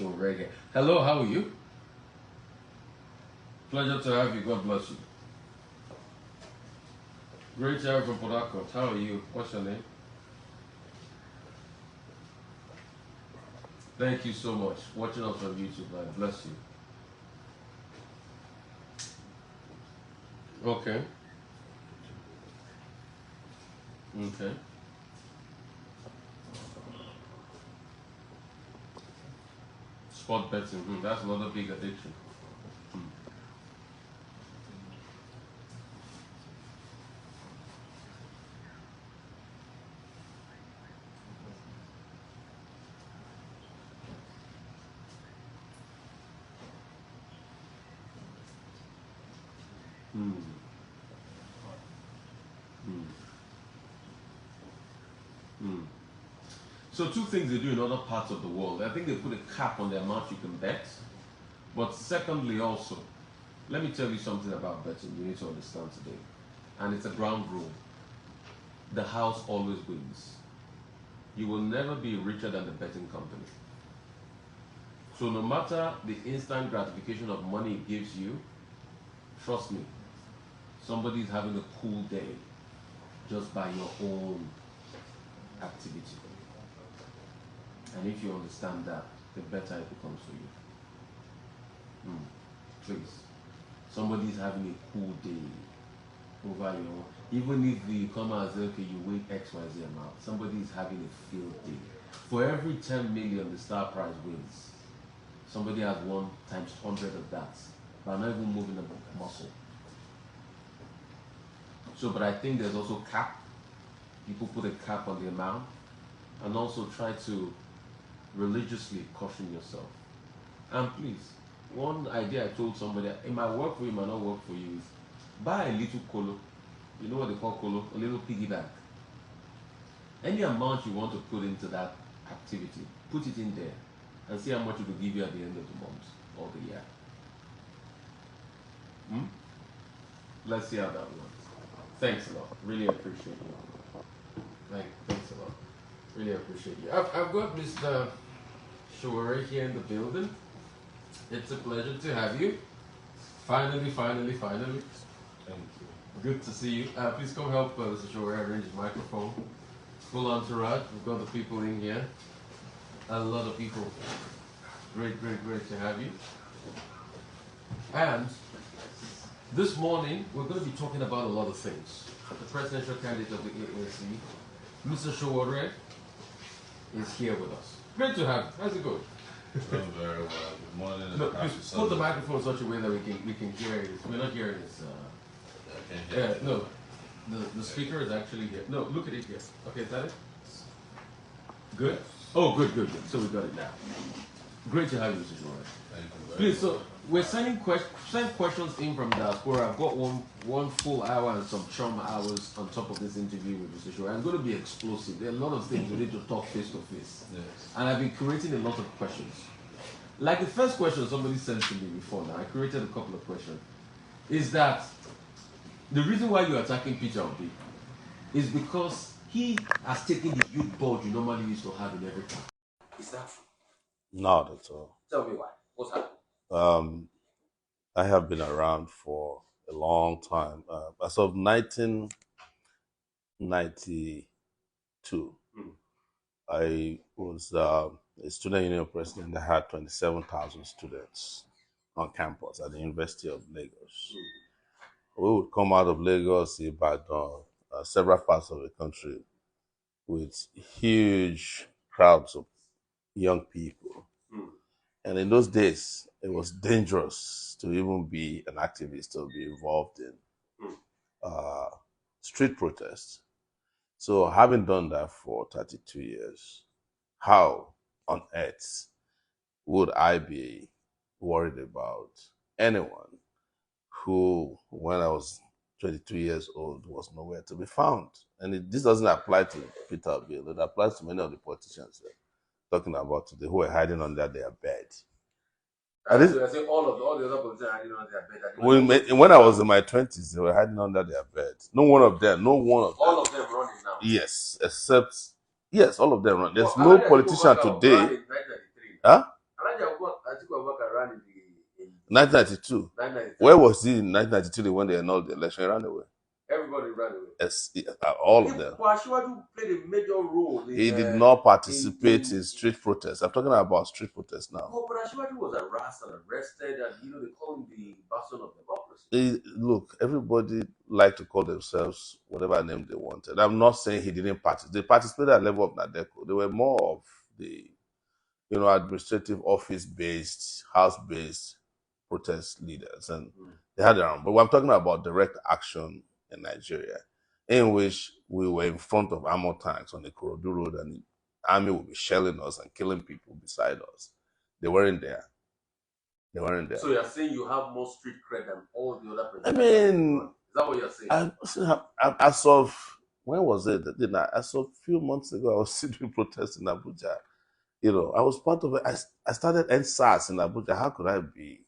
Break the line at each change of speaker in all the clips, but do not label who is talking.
Reggae. Hello, how are you? Pleasure to have you. God bless you. Great to have you from Port Harcourt. How are you? What's your name? Thank you so much. Watching us on YouTube, man. Bless you. Okay. Okay. Sport betting. That's another big addiction. Hmm. Hmm. Hmm. So two things they do in other parts of the world. I think they put a cap on the amount you can bet. But secondly, also, let me tell you something about betting you need to understand today. And it's a ground rule. The house always wins. You will never be richer than the betting company. So no matter the instant gratification of money it gives you, trust me, somebody is having a cool day just by your own activity. And if you understand that, the better it becomes for you. Please. Somebody is having a cool day over your own. Even if you come out and say, okay, you win XYZ amount, somebody is having a field day. For every 10 million the star prize wins, somebody has won times 100 of that, but not even moving a muscle. So, but I think there's also cap. People put a cap on the amount, and also try to religiously caution yourself. And please, one idea I told somebody, it might work for you, it might not work for you, is buy a little colo. You know what they call colo? A little piggy bank. Any amount you want to put into that activity, put it in there and see how much it will give you at the end of the month or the year. Let's see how that works. Thanks a lot. Really appreciate you. Thanks a lot. Really appreciate you. I've got Mr. Sowore here in the building. It's a pleasure to have you. Finally.
Thank you.
Good to see you. Please come help Mr. Sowore arrange his microphone. Full entourage. We've got the people in here. A lot of people. Great to have you. And this morning, we're going to be talking about a lot of things. The presidential candidate of the ANC, Mr. Sowore, is here with us. Great to have you. How's it going?
Doing very well. Good morning.
No, please put the microphone in such a way that we can hear it. We're not hearing this.
I can't hear.
No, the speaker is actually here. No, look at it here. Okay, is that it? Good? Oh, good. So we got it now. Great to have you, Mr. Sowore.
Thank you very
Please, so we're sending questions in from diaspora. I've got one full hour and some charm hours on top of this interview with Mr. Sowore. I'm going to be explosive. There are a lot of things we need to talk face to face.
Yes.
And I've been creating a lot of questions. Like the first question somebody sent to me before now, I created a couple of questions. Is that the reason why you're attacking Peter Obi is because he has taken the huge bulge you normally used to have in every town. Is that true?
Not at all.
Tell me why. What's happening?
I have been around for a long time. As of 1992, I was a student union president that had 27,000 students on campus at the University of Lagos. We would come out of Lagos, Ibadan, several parts of the country with huge crowds of young people. And in those days, it was dangerous to even be an activist or be involved in street protests. So, having done that for 32 years, how on earth would I be worried about anyone who, when I was 22 years old, was nowhere to be found? And this doesn't apply to Peter Bill, it applies to many of the politicians talking about today who are hiding under their bed.
So I say all the other politicians are hiding under their bed.
When I was in my 20s, they were hiding under their bed. No one of them.
All of them running now.
Yes, except, yes, all of them run. There's no politician today.
Huh? ran in
1992.
1992.
Where was he in 1992 when they annulled the election? He ran away.
Everybody ran away.
Yes, all of them.
Ashwaju played a major role in,
he did not participate in street protests. I'm talking about street protests now.
But Ashwaju was harassed and arrested, and they call him the bastion of democracy.
Look, everybody like to call themselves whatever name they wanted. I'm not saying he didn't participate. They participated at the level of Nadeco. They were more of the, administrative office-based, house-based protest leaders, and they had their own. But I'm talking about direct action in Nigeria, in which we were in front of armor tanks on the Korodu Road, and the army would be shelling us and killing people beside us. They weren't there. They weren't there.
So you're saying you have more street cred than all the other presidents?
I mean,
is that what you're saying?
As of, when was it? As of a few months ago, I was sitting protest in Abuja. I was part of it. I started NSAS in Abuja. How could I be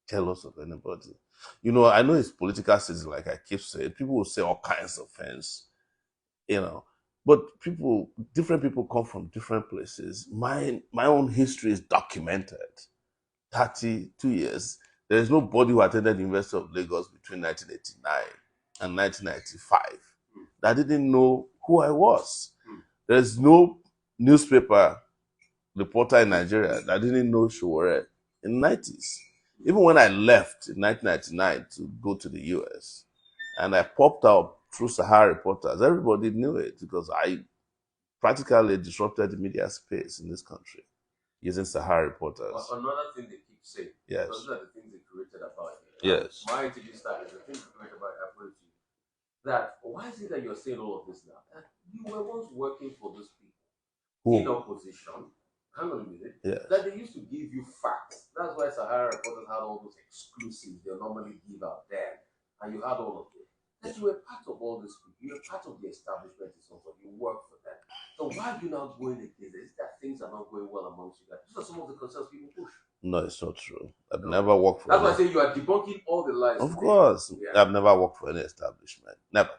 jealous of anybody? I know it's political season, like I keep saying. People will say all kinds of things, but different people come from different places. My own history is documented. 32 years. There is nobody who attended the University of Lagos between 1989 and 1995 that didn't know who I was. There's no newspaper reporter in Nigeria that didn't know Sowore in the 90s. Even when I left in 1999 to go to the US, and I popped out through Sahara Reporters, everybody knew it because I practically disrupted the media space in this country using Sahara Reporters.
Another thing they keep saying,
yes,
those are the things they created about it.
Yes.
My interview style is the thing they created about it. That why is it that you're saying all of this now? That you were once working for those people in opposition. Hang on a minute.
Yes.
That they used to give you facts. That's why Sahara Reporters had all those exclusives they normally give out there, and you had all of it. That you were part of all this people. You were part of the establishment in some sort. You work for them. So why are you now going against it? Is that things are not going well amongst you guys? These are some of the concerns people push.
No, it's not true. I've never worked for.
That's why I say you are debunking all the lies.
Of course, I've never worked for any establishment. Never.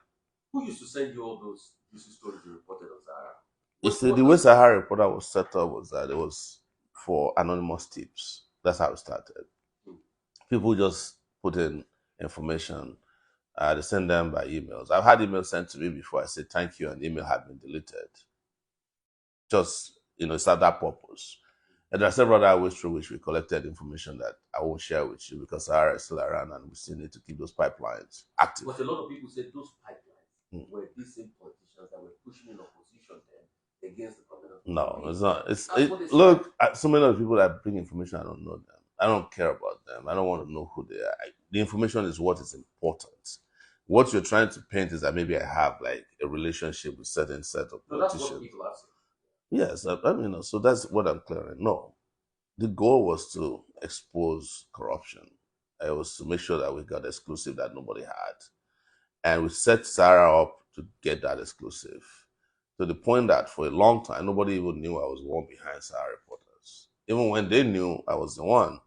Who used to send you all those juicy stories you reported on Sahara?
You see, the way Sahara Reporter was set up was that it was for anonymous tips. That's how it started. People just put in information. They send them by emails. I've had emails sent to me before. I said thank you, and the email had been deleted. Just it's at that purpose. And there are several other ways through which we collected information that I won't share with you because Sahara is still around, and we still need to keep those pipelines active.
But a lot of people said those pipelines were these same politicians that were pushing in opposition then against the government.
No, it's not. Look, so many of the people that bring information, I don't know them. I don't care about them. I don't want to know who they are. The information is what is important. What you're trying to paint is that maybe I have like a relationship with certain set of politicians. That's what people are saying. Yes, I mean, so that's what I'm clearing. No, the goal was to expose corruption. It was to make sure that we got exclusive that nobody had. And we set Sarah up to get that exclusive. To the point that for a long time, nobody even knew I was the one behind Sahara Reporters. Even when they knew I was the one,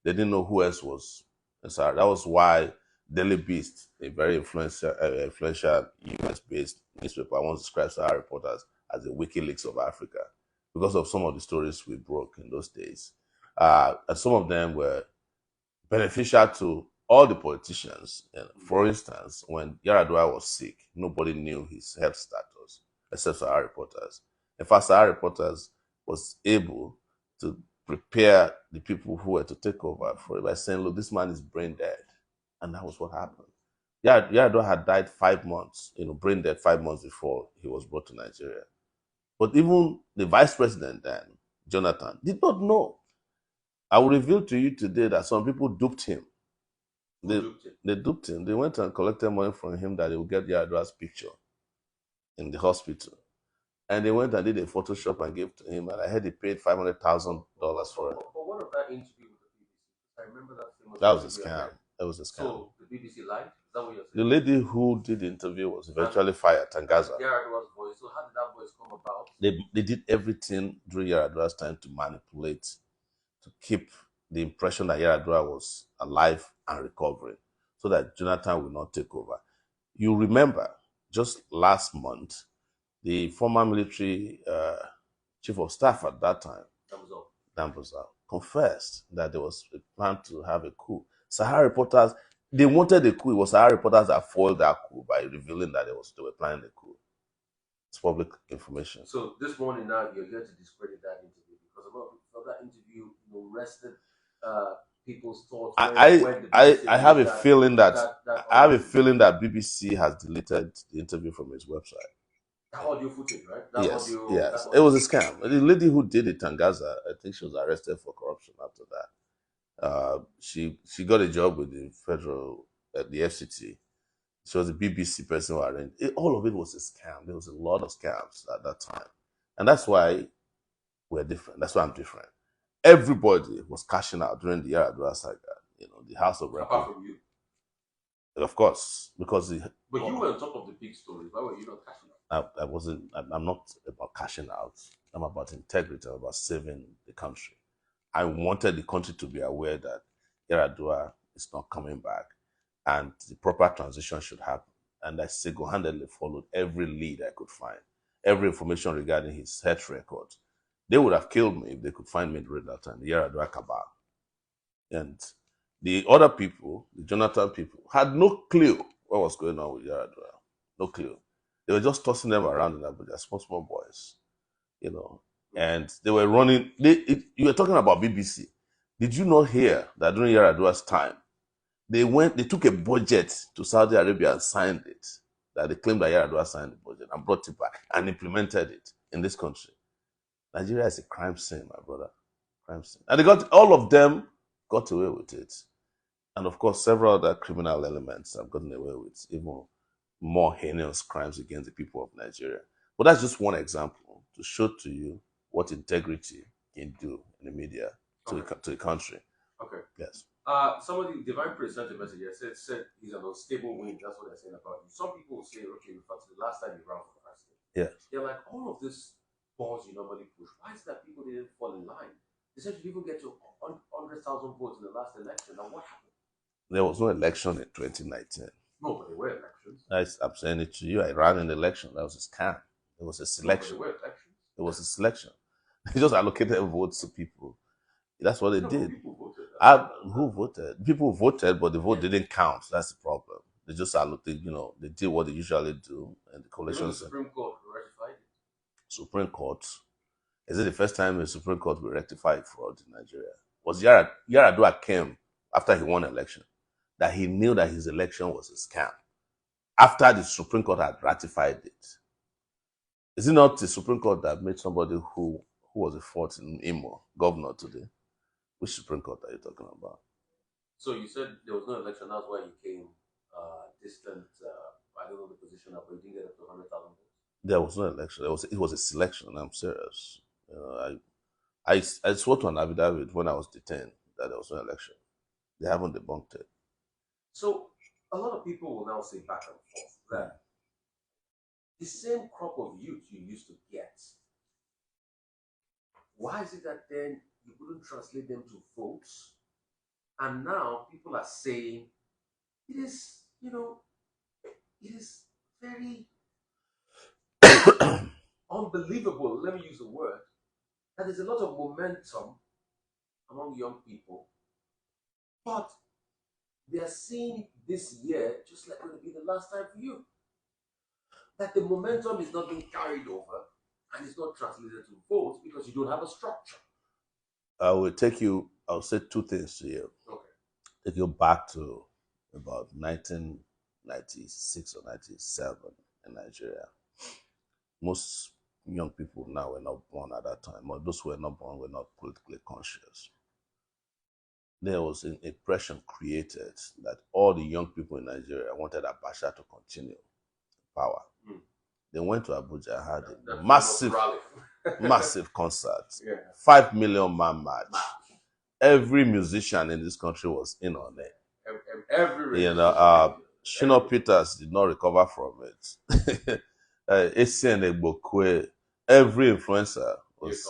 they didn't know who else was in Sahara. That was why Daily Beast, a very influential US-based newspaper, once described Sahara Reporters as the WikiLeaks of Africa because of some of the stories we broke in those days. And some of them were beneficial to all the politicians. For instance, when Yaradua was sick, nobody knew his health status except Sahara Reporters. In fact, Sahara Reporters was able to prepare the people who were to take over for it by saying, look, this man is brain dead. And that was what happened. Yaradua had died 5 months, brain dead 5 months before he was brought to Nigeria. But even the vice president then, Jonathan, did not know. I will reveal to you today that some people duped him. They duped him. They went and collected money from him that they would get Yaradua's picture in the hospital. And they went and did a Photoshop and gave to him. And I heard he paid $500,000 for it.
But what of that interview with the BBC? I remember that.
That was a scam. That was a scam.
So the BBC lied? Is that what you're saying?
The lady who did the interview was eventually fired, Tangaza.
Yaradua's voice. So how did that voice come about?
They did everything during Yaradua's time to manipulate, to keep the impression that Yaradua was alive and recovering so that Jonathan will not take over. You remember, just last month, the former military chief of staff at that time, Dambuza, confessed that there was a plan to have a coup. Sahara reporters, they wanted a coup. It was Sahara reporters that foiled that coup by revealing that they were planning a coup. It's public information.
So this morning now you're here to discredit that interview because a lot of that interview rested people's thoughts.
I have a feeling that I have a feeling that BBC has deleted the interview from its website.
That audio footage, right?
Yes. It was a scam. The lady who did it, Tangaza, I think she was arrested for corruption after that. She got a job with the federal, the FCT. She was a BBC person who arranged it. All of it was a scam. There was a lot of scams at that time. And that's why we're different. That's why I'm different. Everybody was cashing out during the Yaradua saga. The House of Representatives.
Apart from you.
Of course, because
but you were on top of the big story. Why were you not cashing out?
I wasn't. I'm not about cashing out. I'm about integrity. I'm about saving the country. I wanted the country to be aware that Yaradua is not coming back, and the proper transition should happen. And I single-handedly followed every lead I could find, every information regarding his health record. They would have killed me if they could find me during that time, the Yaradua cabal. And the other people, the Jonathan people, had no clue what was going on with Yaradua. No clue. They were just tossing them around in Abuja, small boys, and they were running. You were talking about BBC. Did you not hear that during Yaradua's time, they took a budget to Saudi Arabia and signed it, that they claimed that Yaradua signed the budget and brought it back and implemented it in this country? Nigeria is a crime scene, my brother. Crime scene. And all of them got away with it. And of course, several other criminal elements have gotten away with even more heinous crimes against the people of Nigeria. But that's just one example to show to you what integrity can do in the media to the country.
Okay.
Yes.
Somebody, Divine Prince, sent a message. Said he's an unstable wind. That's what they're saying about you. Some people will say, okay, refer to the last time you ran for president.
Yes.
They're like, all of this balls you normally push. Why is that people didn't fall in line? They said you even get to 100,000 votes in the last election. Now what happened?
There was no election in 2019.
No, but there were elections.
I'm saying it to you. I ran an election. That was a scam. It was a selection.
No, there were elections.
It was a selection. They just allocated votes to people. That's what they did.
People voted.
Who voted? People voted, but the vote didn't count. That's the problem. They just allocated, they did what they usually do. And the coalition.
The Supreme Court ratified it.
Supreme Court. Is it the first time the Supreme Court will rectify fraud in Nigeria? Was Yaradua came after he won election, that he knew that his election was a scam after the Supreme Court had ratified it. Is it not the Supreme Court that made somebody who was a fourth in Imo governor today? Which Supreme Court are you talking about?
So you said there was no election, that's why you came distant. I don't know the position of, but you didn't get up to 100,000 votes.
There was no election. It was a selection. I'm serious. I swore to an affidavit when I was detained that there was no election. They haven't debunked it.
So a lot of people will now say back and forth that the same crop of youth you used to get, why is it that then you couldn't translate them to votes? And now people are saying it is, it is very unbelievable, let me use the word, that there's a lot of momentum among young people, but they are seeing this year just like going to be the last time for you. That the momentum is not being carried over and it's not translated to votes because you don't have a structure.
I'll say two things to you.
Okay.
Take you back to about 1996 or 97 in Nigeria. Most young people now were not born at that time, or those who were not born were not politically conscious. There was an impression created that all the young people in Nigeria wanted Abacha to continue power. They went to Abuja, had a massive concert, 5 million man march. Every musician in this country was in on it. Shino Peters did not recover from it. Every influencer was,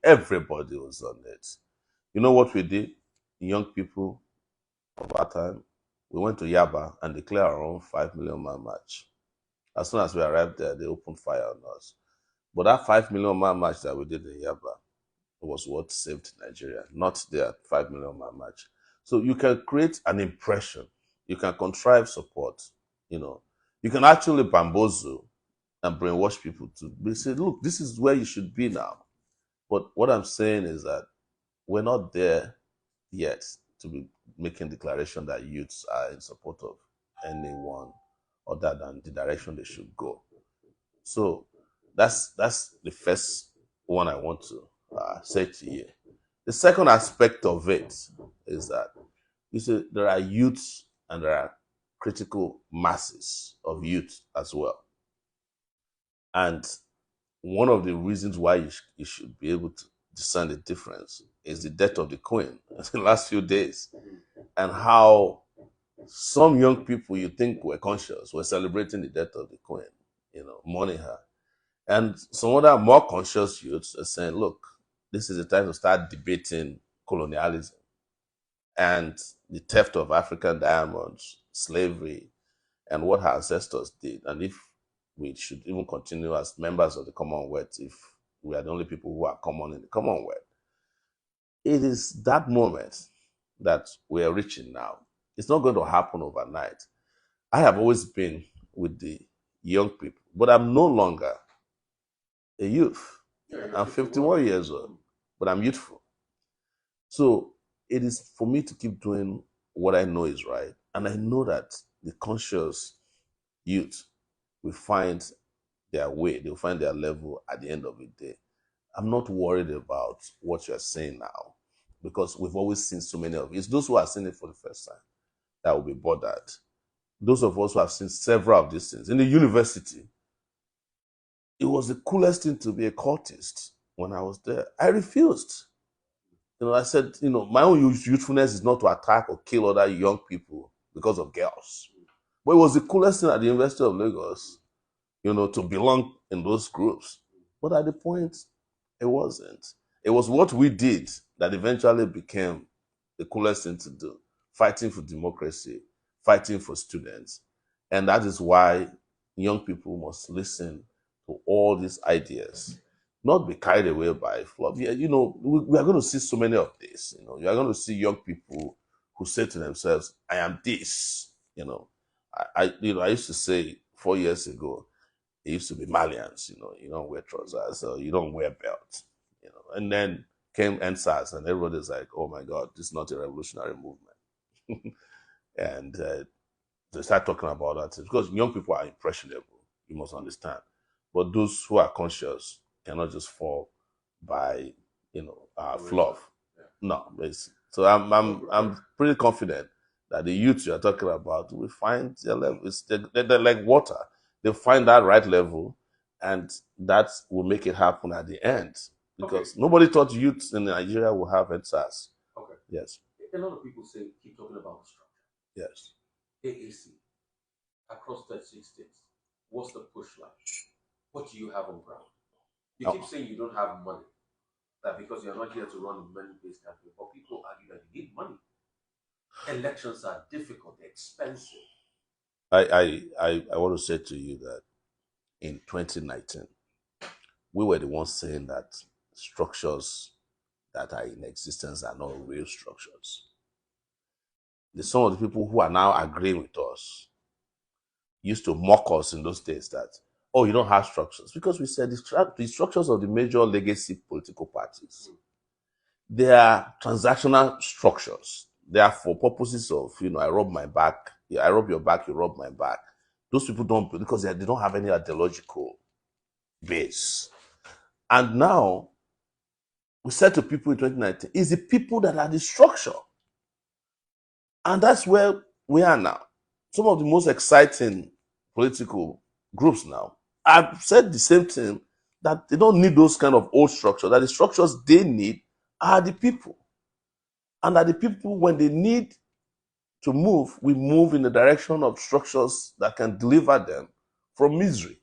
everybody was on it. You know what we did? Young people of our time, we went to Yaba and declared our own 5 million man march. As soon as we arrived there, they opened fire on us. But that 5 million man march that we did in Yaba, was what saved Nigeria, not their 5 million man march. So you can create an impression, you can contrive support, you know, you can actually bamboozle and brainwash people to say, look, this is where you should be now. But what I'm saying is that we're not there yet to be making declaration that youths are in support of anyone other than the direction they should go. So that's the first one I want to say to you. The second aspect of it is that you see there are youths and there are critical masses of youth as well. And one of the reasons why you should be able to discern the difference is the death of the Queen in the last few days, and how some young people you think were conscious were celebrating the death of the Queen, mourning her. And some other more conscious youths are saying, look, this is the time to start debating colonialism and the theft of African diamonds, slavery, and what our ancestors did. And if we should even continue as members of the Commonwealth, if we are the only people who are common in the Commonwealth. It is that moment that we are reaching now. It's not going to happen overnight. I have always been with the young people, but I'm no longer a youth. I'm 51 years old, but I'm youthful. So it is for me to keep doing what I know is right. And I know that the conscious youth will find their way, they'll find their level at the end of the day. I'm not worried about what you're saying now because we've always seen so many of it. It's those who are seeing it for the first time that will be bothered. Those of us who have seen several of these things. In the university, it was the coolest thing to be a cultist when I was there. I refused. I said, my own youthfulness is not to attack or kill other young people because of girls. But it was the coolest thing at the University of Lagos, to belong in those groups. But at the point, it wasn't. It was what we did that eventually became the coolest thing to do, fighting for democracy, fighting for students. And that is why young people must listen to all these ideas, not be carried away by fluff. Yeah, we are going to see so many of this. You are going to see young people who say to themselves, I am this. I used to say 4 years ago, it used to be Malians, you don't wear trousers, so you don't wear belts, And then came NSAS, and everybody's like, oh my God, this is not a revolutionary movement. And they start talking about that because young people are impressionable, you must understand. But those who are conscious cannot just fall by, fluff. No, so I'm pretty confident that the youth you are talking about will find their level. They're like water. They'll find that right level, and that will make it happen at the end. Because nobody thought youth in Nigeria will have NSAS.
Okay.
Yes.
A lot of people keep talking about the structure.
Yes.
AAC across 36 states. What's the push like? What do you have on ground? You keep saying you don't have money. That because you're not here to run a money-based campaign, but people argue that you need money. Elections are difficult, they're expensive.
I want to say to you that in 2019, we were the ones saying that structures that are in existence are not real structures. Some of the people who are now agreeing with us used to mock us in those days that, oh, you don't have structures. Because we said the structures of the major legacy political parties, they are transactional structures. They are for purposes of, I rub my back, I rub your back, you rub my back. Those people don't, because they don't have any ideological base. And now, we said to people in 2019, it's the people that are the structure. And that's where we are now. Some of the most exciting political groups now have said the same thing, that they don't need those kind of old structures, that the structures they need are the people. And that the people, when they need to move, we move in the direction of structures that can deliver them from misery.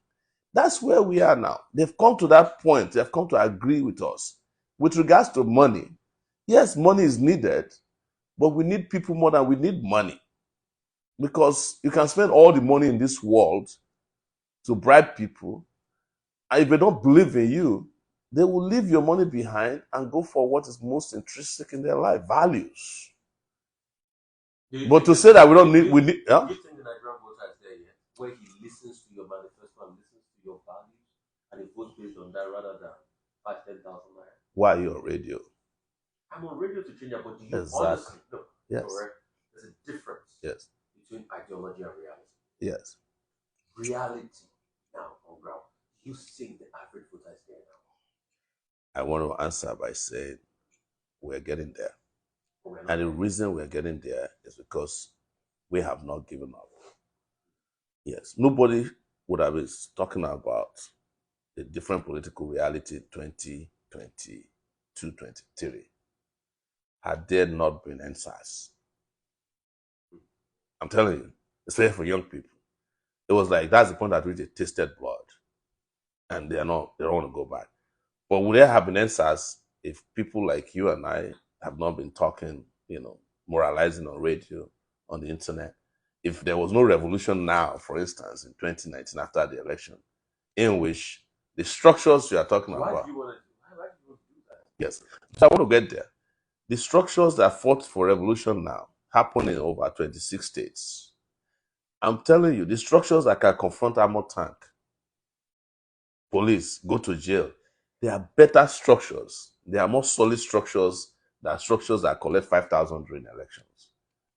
That's where we are now. They've come to that point. They've come to agree with us. With regards to money, yes, money is needed, but we need people more than we need money. Because you can spend all the money in this world to bribe people, and if they don't believe in you, they will leave your money behind and go for what is most intrinsic in their life, values. But to say that we need...
Do you think the Nigerian voter is there yet, where he listens to your manifesto and listens to your values, and he votes based on that rather than 5,000, 10,000 naira?
Why are you on radio?
I'm on radio to change that, but do you
Exactly.
honestly know?
Yes.
Correct. There's a difference.
Yes.
Between ideology and reality.
Yes.
Reality now on ground. You think the average voter is there now?
I want to answer by saying we're getting there. And the reason we're getting there is because we have not given up. Yes. Nobody would have been talking about a different political reality in 2022, 2023 had there not been NSAS. I'm telling you, especially for young people. It was like, that's the point at which they tasted blood. And they don't want to go back. But would there have been NSAS if people like you and I have not been talking, moralizing on radio, on the internet? If there was no revolution now, for instance, in 2019 after the election, in which the structures you are talking about...
Why do you want to do that?
Yes. So I want to get there. The structures that fought for revolution now happen in over 26 states. I'm telling you, the structures that can confront armored tank, police, go to jail, they are better structures. They are more solid structures than structures that collect 5,000 during elections.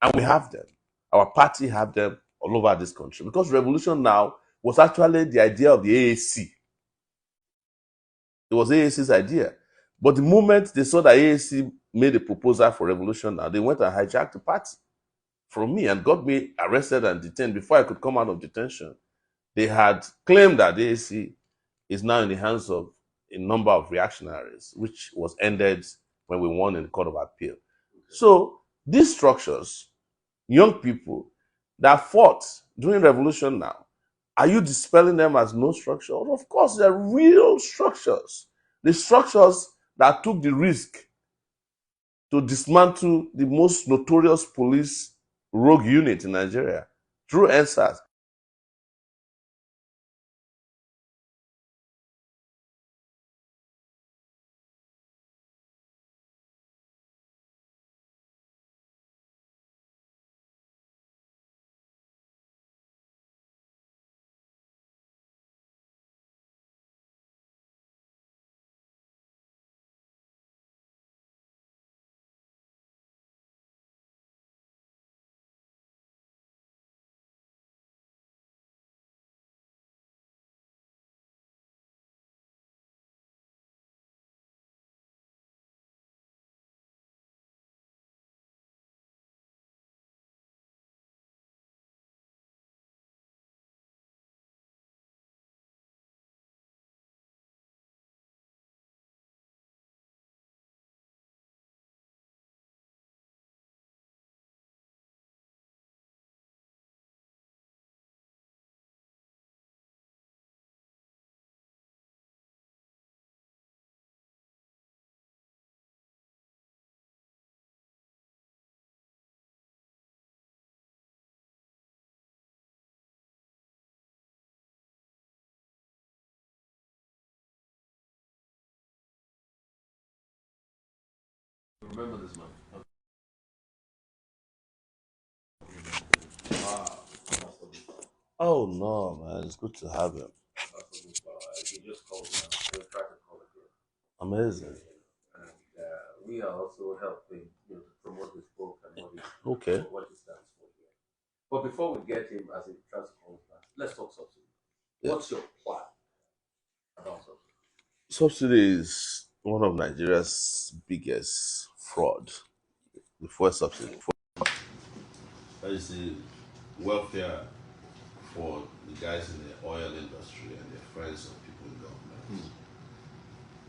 And we have them. Our party have them all over this country. Because revolution now was actually the idea of the AAC. It was AAC's idea. But the moment they saw that AAC made a proposal for revolution now, they went and hijacked the party from me and got me arrested and detained before I could come out of detention. They had claimed that the AAC is now in the hands of a number of reactionaries, which was ended when we won in the Court of Appeal. So these structures, young people that fought during revolution now, are you dispelling them as no structure? Of course, they're real structures. The structures that took the risk to dismantle the most notorious police rogue unit in Nigeria through NSAS.
Remember this man.
Wow. Oh no, man, it's good to have him.
He just called now. We'll try to call again.
Amazing.
And we are also helping to promote his book and what he stands for here. But before we get him as he tries to call back, let's talk subsidy.
Yeah.
What's your plan about subsidy?
Subsidy is one of Nigeria's biggest fraud. Before subsidy. That is the welfare for the guys in the oil industry and their friends of people in government.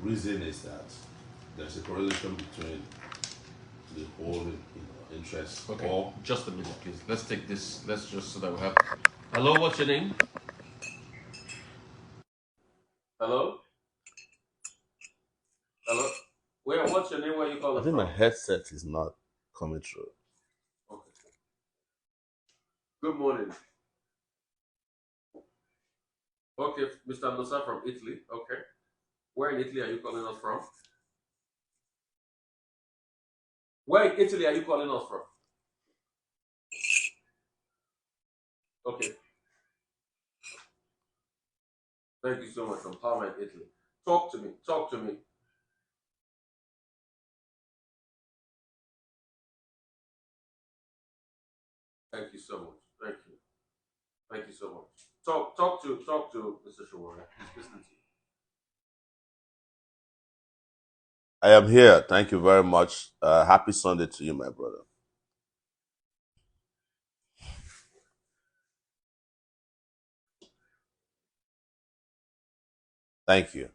Reason is that there's a correlation between the whole interest.
Okay,
or
just a minute, please. Let's take this. Let's just so that we have. Hello, what's your name? Hello? Hello? What's your name? Where you calling
I think
from?
my headset is not coming through.
Okay. Good morning. Okay, Mr. Musa from Italy. Okay. Where in Italy are you calling us from? Where in Italy are you calling us from? Okay. Thank you so much from Parma in Italy. Talk to me. Talk to me. Thank you so much. Thank you. Thank you so much. Talk to Mr. Sowore. He's listening to you.
I am here. Thank you very much. Happy Sunday to you, my brother. Thank you.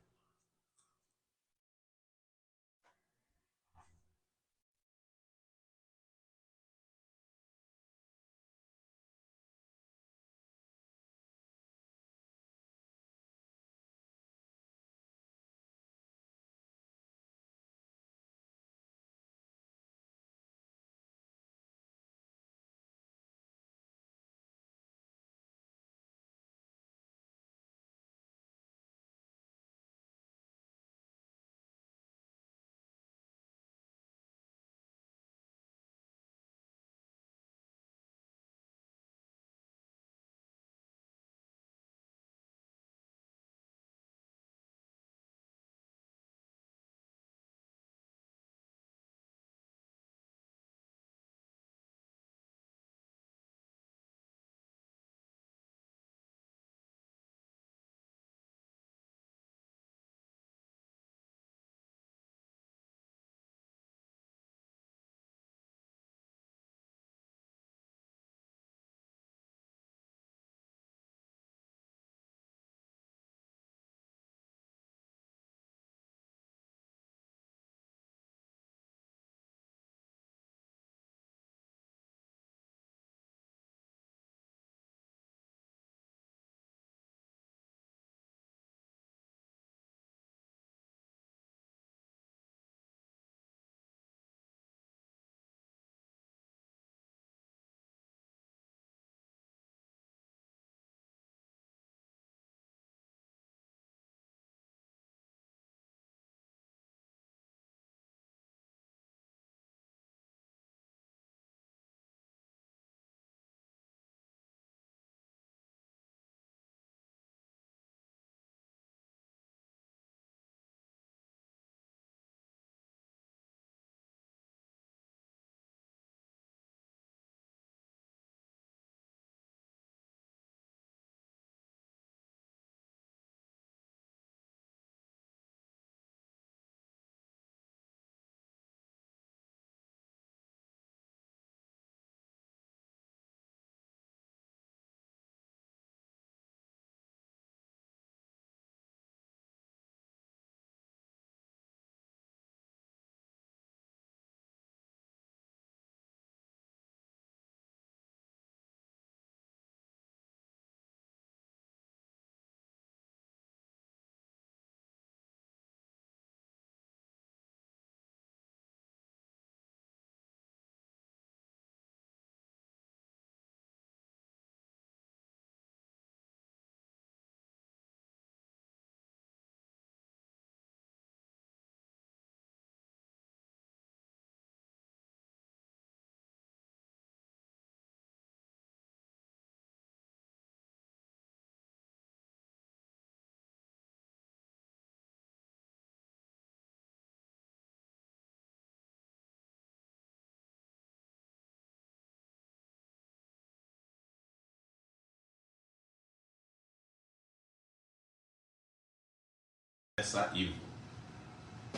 Lesser evil.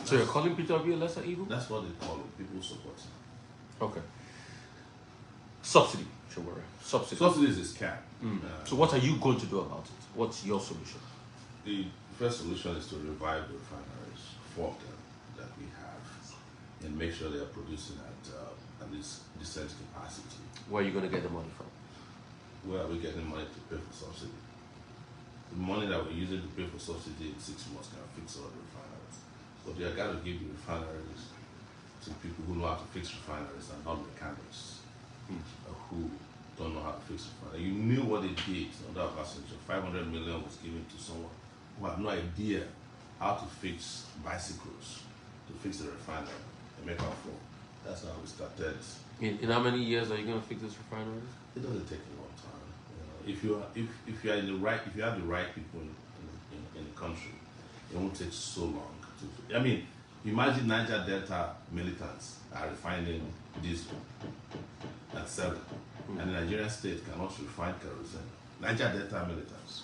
So you're calling Peter Obi a lesser evil?
That's what they call him. People support him.
Okay. Subsidy, Sowore. Subsidy.
Subsidies is scam.
So what are you going to do about it? What's your solution?
The first solution is to revive the refineries, 4 of them that we have, and make sure they are producing at least decent capacity.
Where are you going to get the money from?
Where are we getting money to pay for subsidy? The money that we're using to pay for subsidy in 6 months can fix all the refineries. But you got to give the refineries to people who know how to fix refineries and not mechanics who don't know how to fix refineries. You knew what they did under Obasanjo. 500 million was given to someone who had no idea how to fix bicycles, to fix the refinery, and make our phone. That's how we started.
In how many years are you going to fix this refinery?
It doesn't take a long time. If you are in the right, if you have the right people in the country, it won't take so long. I mean, imagine Niger Delta militants are refining diesel and selling, and the Nigerian state cannot refine kerosene. Niger Delta militants,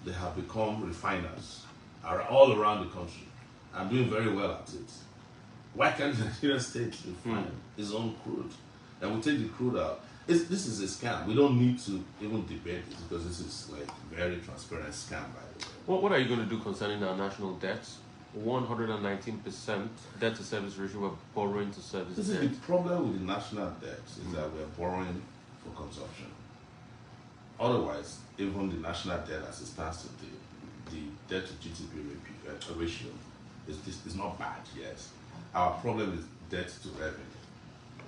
they have become refiners all around the country and doing very well at it. Why can't the Nigerian state refine its own crude? And we take the crude out. This is a scam. We don't need to even debate it because this is like very transparent scam, by the way.
Well, what are you going to do concerning our national debts? 119% debt to service ratio. We're borrowing to service
This
debt.
is the problem with the national debt is that we're borrowing for consumption. Otherwise, even the national debt as it stands today, the debt to GDP ratio is not bad, yes. Our problem is debt to revenue.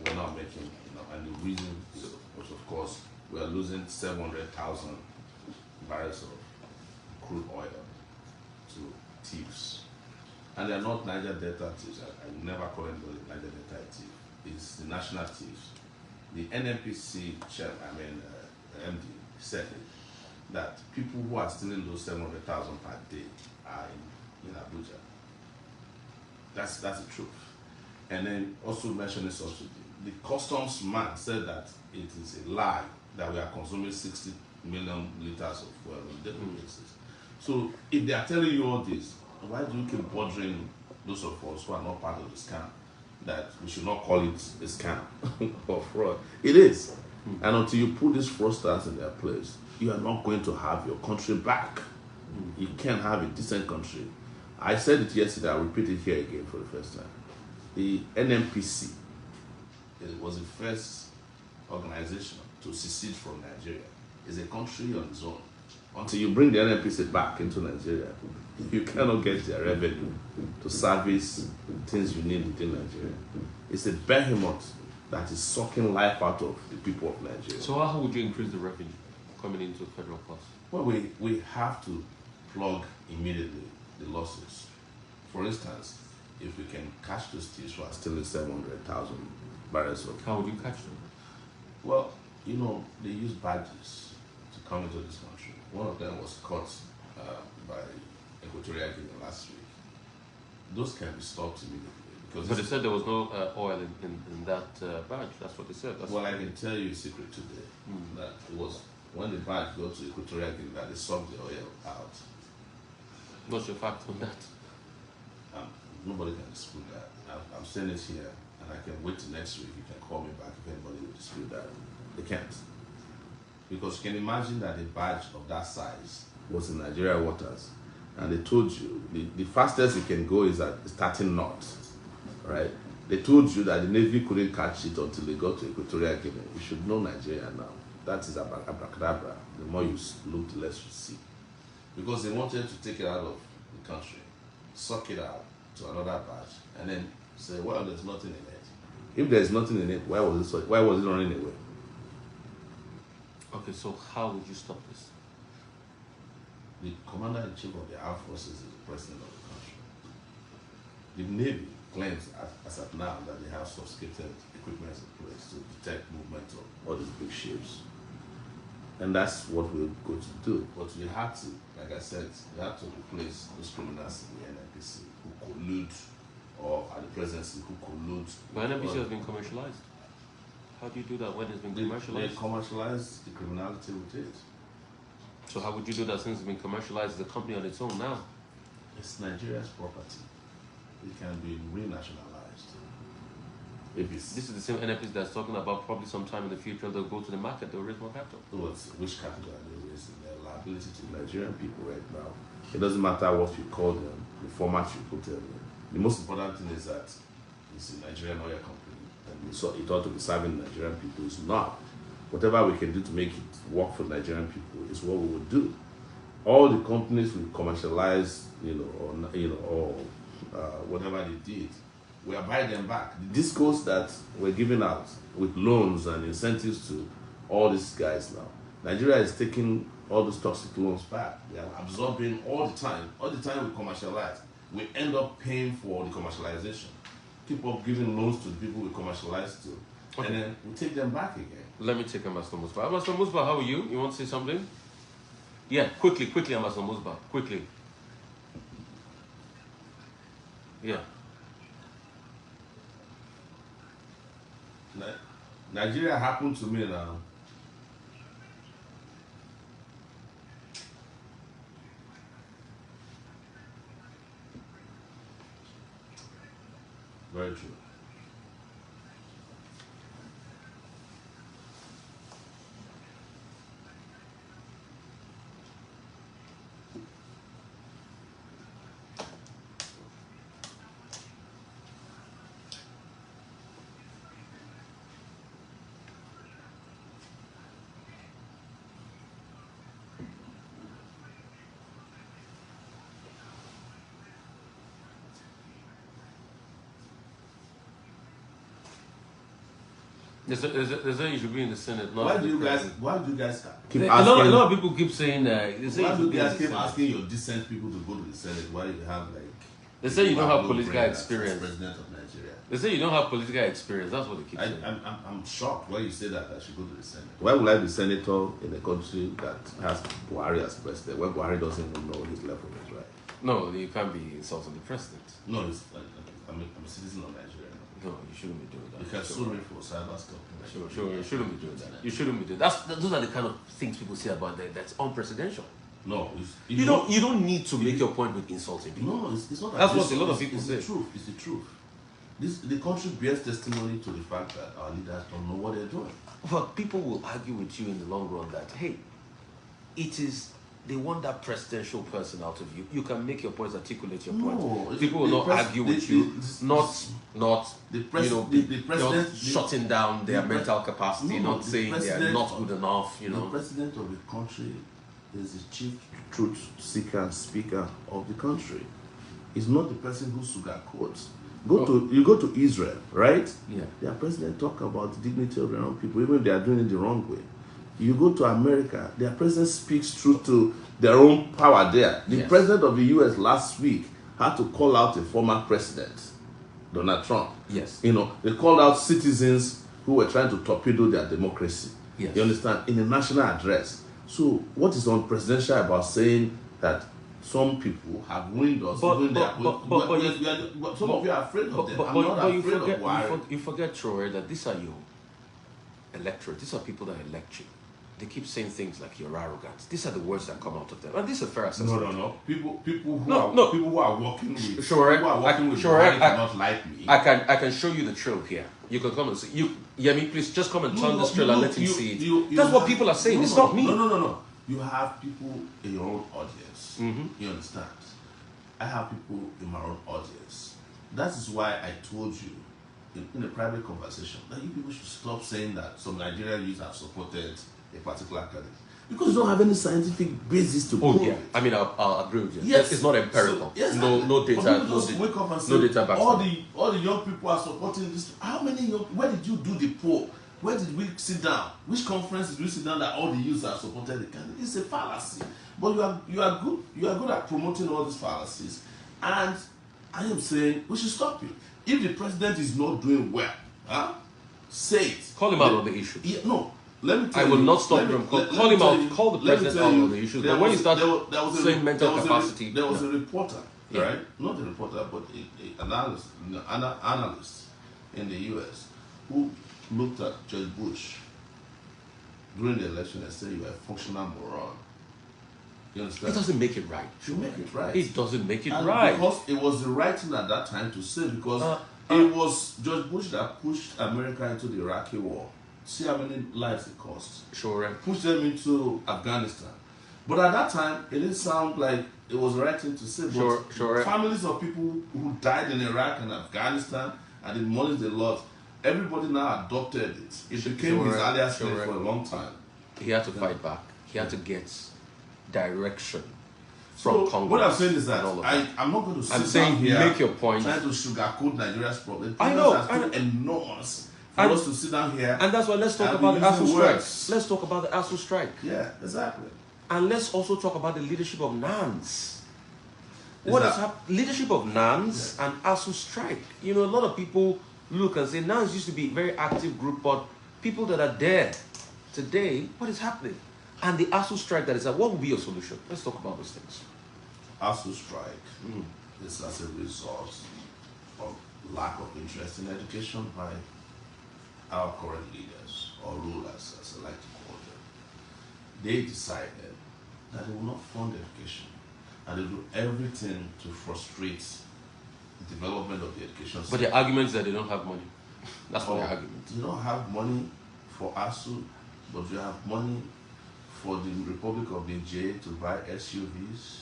We're not making enough, and the reason is, of course, we are losing 700,000 barrels of crude oil to thieves. And they're not Niger Delta thieves. I never call anybody Niger Delta thief. It's the national thieves. The NNPC MD said it, that people who are stealing those 700,000 per day are in Abuja. That's the truth. And then also mentioning subsidy. The customs man said that it is a lie that we are consuming 60 million liters of fuel on a daily basis. So if they are telling you all this, why do you keep bothering those of us who are not part of the scam that we should not call it a scam or fraud? It is. And until you put these fraudsters in their place, you are not going to have your country back. You can't have a decent country. I said it yesterday, I'll repeat it here again for the first time. The NNPC, it was the first organization to secede from Nigeria. It's a country on its own. Until you bring the NNPC back into Nigeria, you cannot get their revenue to service things you need within Nigeria. It's a behemoth that is sucking life out of the people of Nigeria.
So how would you increase the revenue coming into federal costs?
Well, we have to plug immediately the losses. For instance, if we can catch those thieves who are stealing 700,000 barrels of...
How would you catch them?
Well, they use badges to come into this country. One of them was caught by Equatorial Guinea last week. Those can be stopped immediately. Because
But they said there was no oil in that badge. That's what they said.
Well, I can tell you a secret today. That it was when the badge got to Equatorial Guinea that they sucked the oil out.
What's your fact on that?
Nobody can dispute that. I'm saying this here, and I can wait till next week. You can call me back if anybody will dispute that. They can't. Because you can imagine that a badge of that size was in Nigeria waters, and they told you the fastest it can go is at 13 knots, right? They told you that the Navy couldn't catch it until they got to Equatorial Guinea. You should know Nigeria now. That is abracadabra. The more you look, the less you see. Because they wanted to take it out of the country, suck it out to another batch, and then say, well, there's nothing in it. If there's nothing in it, why was it running away?
Okay, so how would you stop this?
The commander-in-chief of the armed forces is the president of the country. The Navy claims as of now that they have sophisticated equipment in place to detect movement of all these big ships. And that's what we're going to do. But we have to, like I said, we have to replace those criminals in the NNPC who collude, or at the presidency who collude.
But NNPC has been commercialized. How do you do that when it's been commercialized?
They commercialize the criminality with it.
So how would you do that since it's been commercialized as a company on its own now?
It's Nigeria's property. It can be renationalized. If it's,
This is the same NFPs that's talking about probably sometime in the future they'll go to the market, they'll raise more capital.
which capital are they raising? Their liability to Nigerian people right now. It doesn't matter what you call them, the format you put them in. The most important thing is that it's a Nigerian oil company. And so it ought to be serving Nigerian people. It's not. Whatever we can do to make it work for Nigerian people is what we would do. All the companies we commercialize, or whatever they did, we are buying them back. The discourse that we're giving out with loans and incentives to all these guys now Nigeria is taking all those toxic loans back. They are absorbing all the time. All the time we commercialize. We end up paying for the commercialization. Keep up giving loans to the people we commercialize to. Okay. And then we take them back again.
Let me take Ambassador Musba. Ambassador Musba, how are you? You want to say something? Yeah, quickly, Ambassador Musba, quickly. Yeah.
Nigeria happened to me now. Very true.
They say you should be in the Senate. Not
Why do you guys keep
a
asking?
lot of people keep saying that.
Why do you guys keep asking your decent people to go to the Senate? Why you have like?
They say you don't have political experience.
President of Nigeria.
They say you don't have political experience. That's what they keep saying.
I'm shocked why you say that I should go to the Senate. Why would I be senator in a country that has Buhari as president, where Buhari doesn't even know his level is right?
No, you can't be insulting the president.
No, I'm a citizen of Nigeria.
No, you shouldn't be doing that.
You can sue me for cyber stuff.
Sure, you shouldn't be doing that. You shouldn't be doing that. Those are the kind of things people say about that. That's unpresidential.
No,
you don't need to make your point with insulting people.
No, it's not.
That's what a lot of people say.
It's the truth. It's the truth. The country bears testimony to the fact that our leaders don't know what they're doing.
But people will argue with you in the long run that hey, they want that presidential person out of you. You can make your points, articulate your points. People will not argue with you, not shutting down their mental capacity, not saying they are not good enough.
The president of the country is the chief truth seeker and speaker of the country. He's not the person who sugarcoats. You go to Israel, right?
Yeah.
Their president talk about the dignity of their own people, even if they are doing it the wrong way. You go to America, their president speaks truth to their own power there. The president of the US last week had to call out a former president, Donald Trump.
Yes.
They called out citizens who were trying to torpedo their democracy.
Yes.
You understand? In a national address. So what is unpresidential about saying that some people have ruined us? Some of you are afraid of them. I'm not afraid of Buhari.
You forget, Troy, that these are your electorate. These are people that elect you. They keep saying things like you're arrogant. These are the words that come out of them, and this is a fair assessment.
No. People who are working with
Buhari
cannot like me.
I can show you the trail here. You can come and see. Yemi, please just come and turn this trail and let him see it. That's what people are saying. It's not me.
No. You have people in your own audience. You understand? I have people in my own audience. That is why I told you in a private conversation that you people should stop saying that some Nigerian youth have supported a particular candidate because you don't have any scientific basis to prove it.
I mean, I'll agree with you.
Yes,
it's not empirical.
No
data.
Wake up and say,
no data back.
All the young people are supporting this. How many young? Where did you do the poll? Where did we sit down? Which conference did we sit down that all the youths have supported the candidate? It's a fallacy. But you are good at promoting all these fallacies, and I am saying we should stop it. If the president is not doing well, say it.
Call him out on the issue.
No. Let me tell
I will not stop him. Call him out. Call the president out on the issues. But when you start saying mental capacity,
there was a reporter, right? Not a reporter, but an analyst in the U.S. who looked at Judge Bush during the election and said, "You are a functional moron." You understand?
It doesn't make it right.
You make it right.
It doesn't make it right.
Because it was the right thing at that time to say, because it was Judge Bush that pushed America into the Iraqi war. See how many lives it cost.
Sure.
Pushed them into Afghanistan. But at that time, it didn't sound like it was the right thing to say. But
sure.
Families of people who died in Iraq and Afghanistan and the money they lost, everybody now adopted it. It became his alias name for a long time.
He had to fight back. He had to get direction from Congress.
What I'm saying is that I'm not going to sit down here
make your point.
trying to sugarcoat Nigeria's problem.
I know.
Enormous for us to sit down here.
And that's why let's talk about the ASU strike. Let's talk about the ASU strike.
Yeah, exactly.
And let's also talk about the leadership of NANS. What is leadership of NANS and ASU strike? You know, a lot of people look and say NANS used to be a very active group, but people that are dead today, what is happening? And the ASU strike that is what will be your solution? Let's talk about those things.
ASU strike is as a result of lack of interest in education by our current leaders or rulers, as I like to call them. They decided that they will not fund education and they do everything to frustrate the development of the education system.
But the argument is that they don't have money. That's what the argument.
You don't have money for ASU, but you have money for the Republic of Niger to buy SUVs.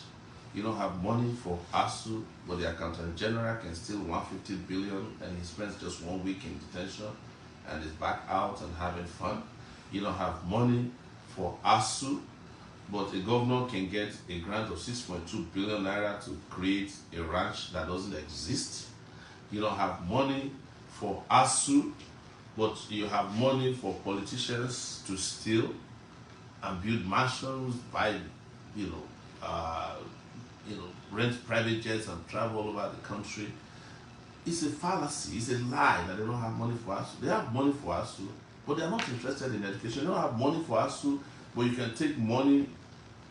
You don't have money for ASU, but the Accountant General can steal 150 billion and he spends just 1 week in detention and is back out and having fun. You don't have money for ASU, but a governor can get a grant of 6.2 billion naira to create a ranch that doesn't exist. You don't have money for ASU, but you have money for politicians to steal and build mansions, buy, rent private jets and travel all over the country. It's a fallacy, it's a lie that they don't have money for ASU. They have money for ASU, but they're not interested in education. They don't have money for ASU, but you can take money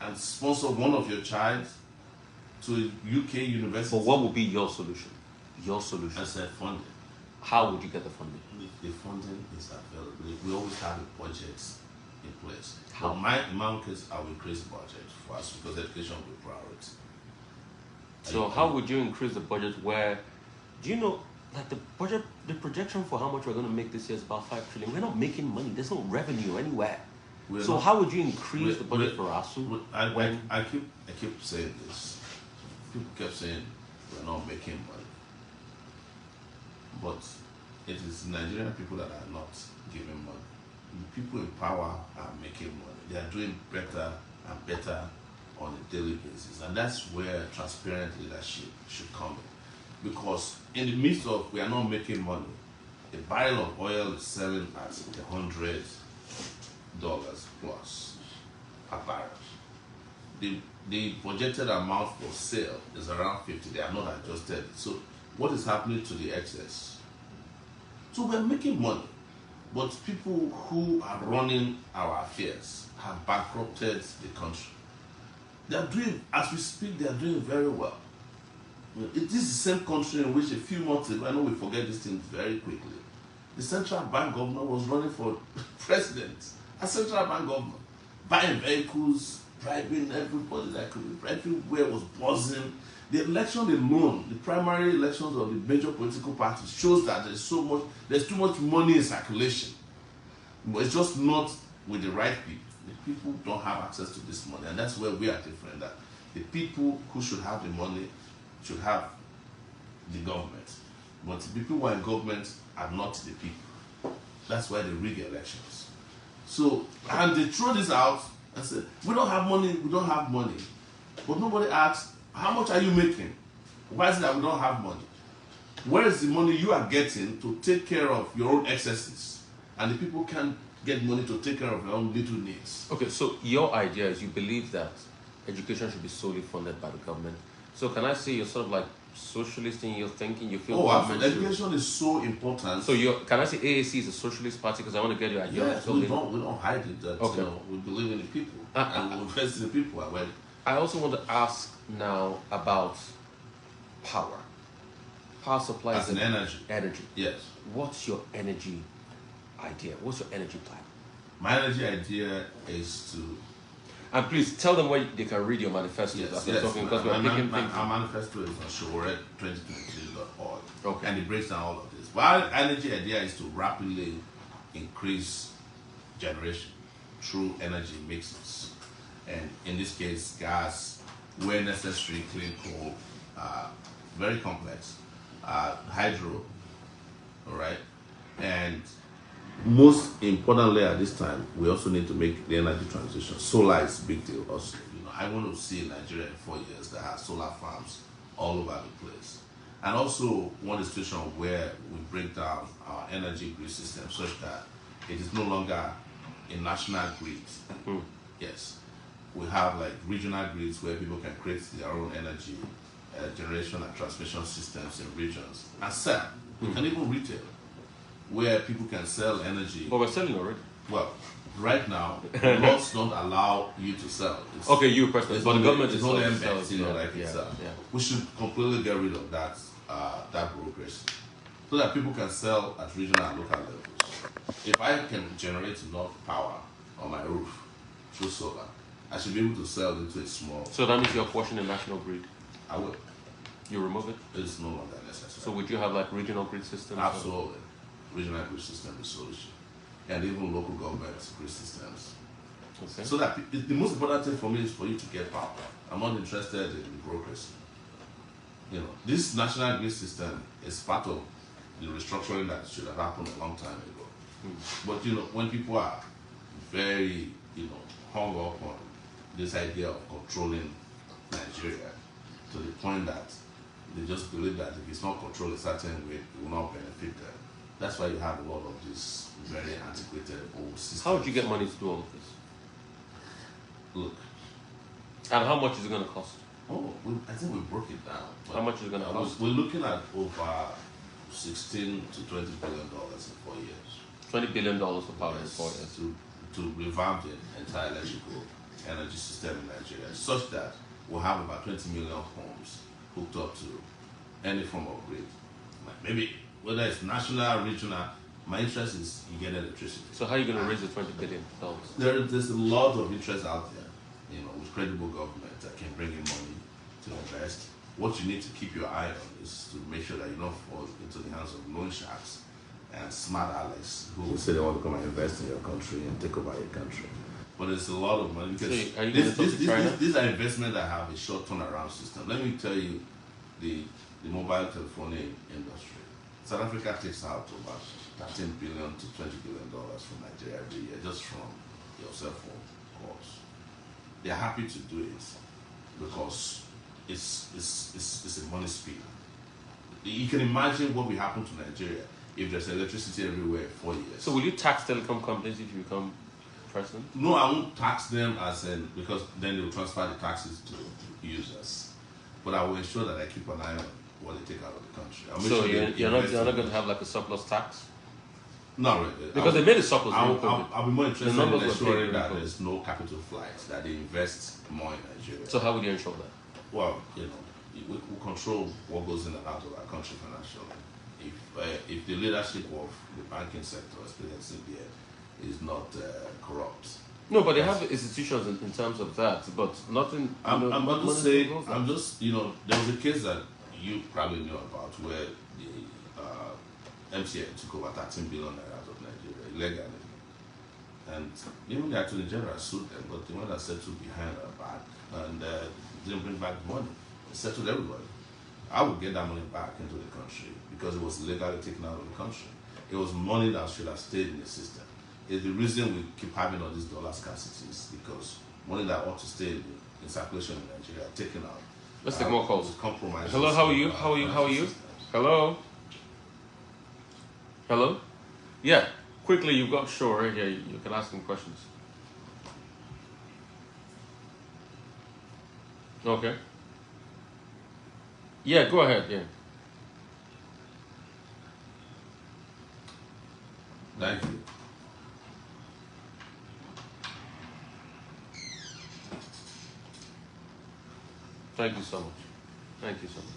and sponsor one of your child to a UK university.
But what would be your solution? Your solution?
I said funding.
How would you get the funding?
The funding is available. We always have a budget in place.
How?
But in my case, I will increase the budget for us because education will be priority.
So how would you increase the budget where, do you know, like the budget, the projection for how much we're going to make this year is about 5 trillion. We're not making money. There's no revenue anywhere. So how would you increase the budget for ASU?
I keep saying this. People kept saying we're not making money. But it is Nigerian people that are not giving money. The people in power are making money. They are doing better and better on a daily basis. And that's where transparent leadership should come in. Because in the midst of we are not making money, a barrel of oil is selling at $100 plus per barrel. The projected amount for sale is around 50. They are not adjusted. So what is happening to the excess? So we're making money, but people who are running our affairs have bankrupted the country. They are doing, as we speak, they are doing very well. It is the same country in which a few months ago, I know we forget these things very quickly, the central bank governor was running for president. A central bank governor, buying vehicles, bribing everybody that could be, everywhere was buzzing. The election alone, the primary elections of the major political parties shows that there's too much money in circulation. But it's just not with the right people. The people don't have access to this money, and that's where we are different. That the people who should have the money should have the government, but the people who are in government are not the people. That's why they rig elections. So, and they throw this out and say, we don't have money, we don't have money. But nobody asks, how much are you making? Why is it that we don't have money? Where is the money you are getting to take care of your own excesses? And the people can get money to take care of their own little needs.
Okay, so your idea is you believe that education should be solely funded by the government. So can I say you're sort of like socialist in your thinking? You feel
education is so important.
So can I say AAC is a socialist party? Because I want to get your idea.
Yes, we don't hide it. That, okay. We believe in the people and we invest in the people.
I also want to ask now about power. Power supply
as an energy.
Energy.
Yes.
What's your energy idea? What's your energy plan?
My energy idea is to.
And please tell them where they can read your manifesto.
Yes.
Our
manifesto is on Sowore2022.org.
Okay.
And it breaks down all of this. But our energy idea is to rapidly increase generation through energy mixes. And in this case, gas, where necessary, clean coal, very complex, hydro, all right? And most importantly at this time, we also need to make the energy transition. Solar is a big deal also. I want to see Nigeria in 4 years that has solar farms all over the place. And also want a situation where we break down our energy grid system such that it is no longer a national grid. Yes. We have like regional grids where people can create their own energy generation and transmission systems in regions and sell. We can even retail, where people can sell energy.
But we're selling already.
Well, right now, laws don't allow you to sell.
Okay, you personally, but the government is
only
selling.
embeds, We should completely get rid of that bureaucracy, so that people can sell at regional and local levels. If I can generate enough power on my roof through solar, I should be able to sell into a small.
So that means you're questioning the national grid.
I will.
You remove it?
It's no longer necessary.
So would you have like regional grid systems?
Absolutely. Regional grid system is solution. And even local government grid systems.
Okay.
So that the most important thing for me is for you to get power. I'm not interested in bureaucracy. This national grid system is part of the restructuring that should have happened a long time ago. But when people are very, hung up on this idea of controlling Nigeria to the point that they just believe that if it's not controlled a certain way, it will not benefit them. That's why you have a lot of these very antiquated old systems.
How would you get money to do all of this?
Look.
And how much is it going to cost?
I think we broke it down.
How much is it going to cost?
We're looking at over $16 to $20 billion in 4 years.
$20 billion for power in 4 years.
To revamp the entire electrical energy system in Nigeria, such that we'll have about 20 million homes hooked up to any form of grid. Maybe whether it's national, regional, my interest is you get electricity.
So how are you going to raise the $20 billion?
There's a lot of interest out there, with credible government that can bring in money to invest. What you need to keep your eye on is to make sure that you don't fall into the hands of loan sharks and smart Alex who say they want to come and invest in your country and take over your country. But it's a lot of money because these are investments that have a short turnaround system. Let me tell you, the mobile telephony industry. South Africa takes out about $13 billion to $20 billion from Nigeria every year just from your cell phone calls. They're happy to do it because it's a money speed. You can imagine what will happen to Nigeria if there's electricity everywhere in 4 years.
So will you tax telecom companies if you become president?
No, I won't tax them because then they will transfer the taxes to users. But I will ensure that I keep an eye on what they take out of the country.
So you're not going to have like a surplus tax?
Not really.
Because they made a surplus.
I'll be more interested in ensuring that there's no capital flights, that they invest more in Nigeria.
So how would you ensure that?
Well, we control what goes in and out of our country financially. If the leadership of the banking sector, especially CBN, is not corrupt.
No, but they have institutions in terms of that, but nothing.
I'm just saying. There was a case that you probably knew about where the MTN took over 13 billion out of Nigeria illegally, and even the Attorney General sued them, but the one that settled behind her back and didn't bring back the money. It settled everybody. I would get that money back into the country because it was illegally taken out of the country. It was money that should have stayed in the system. It's the reason we keep having all these dollar scarcities because money that ought to stay in circulation in Nigeria taken out.
Let's take more calls.
Compromise.
Hello, how are you? How are you? Hello? Hello? Yeah, quickly, you've got Shaw right here. You can ask him questions. Okay. Yeah, go ahead, yeah.
Thank you.
Thank you so much. Thank you so much.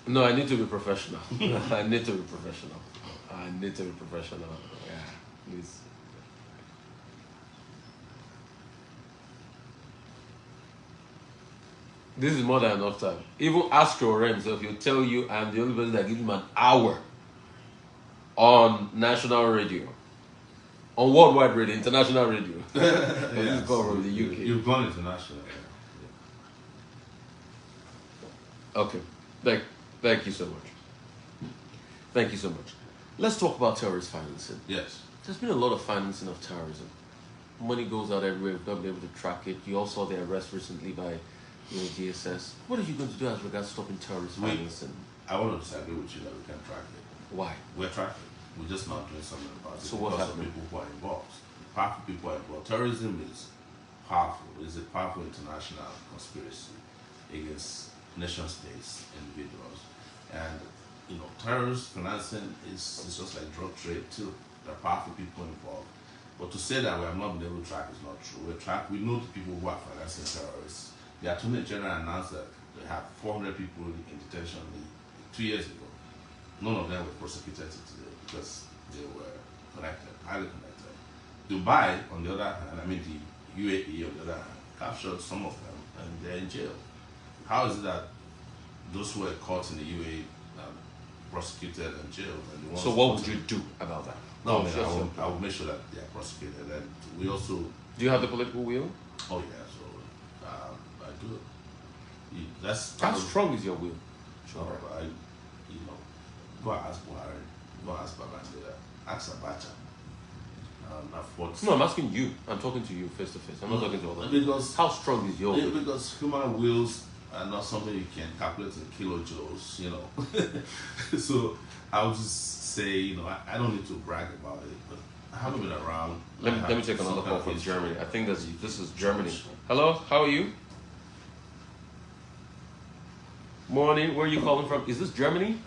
No, I need to be professional. I need to be professional. Yeah, please. This is more than enough time. Even Astro himself, he'll tell you I'm the only person that gives him an hour on national radio. On worldwide radio, international radio. Yes, this is called from the UK.
You've gone international. Yeah.
Okay. Thank you so much. Thank you so much. Let's talk about terrorist financing.
Yes.
There's been a lot of financing of terrorism. money goes out everywhere. We've not been able to track it. You all saw the arrest recently by, DSS. What are you going to do as regards stopping terrorist financing?
I want to disagree with you that we can track it.
Why?
We're tracking. We're just not doing something about it.
So what's
because of
happening?
people who are involved. Powerful people are involved. Terrorism is powerful. It's a powerful international conspiracy against nation states, individuals, and terrorist financing is just like drug trade too. There are powerful people involved. But to say that we have not been able to track is not true. We know the people who are financing terrorists. The Attorney General announced that they have 400 people in detention 2 years ago. None of them were prosecuted today because they were connected, highly connected. Dubai, on the other hand, the UAE, on the other hand, captured some of them and they're in jail. How is it that those who were caught in the UAE prosecuted and jailed? And the ones
So what would you do about that?
No, I will make sure that they are prosecuted. And we also...
Do you have the political will?
Oh, yeah, so I do.
How strong is your will?
Sure. Go and ask Buhari, go and ask Babangida, ask Abacha.
No, I'm asking you. I'm talking to you face to face. I'm not talking to others.
Because
how strong is your will?
Because human wills are not something you can calculate in kilojoules, So I would just say, I don't need to brag about it, but I haven't been around.
Let me take another call from Germany. I think this is Germany. Hello, how are you? Morning, where are you calling from? Is this Germany?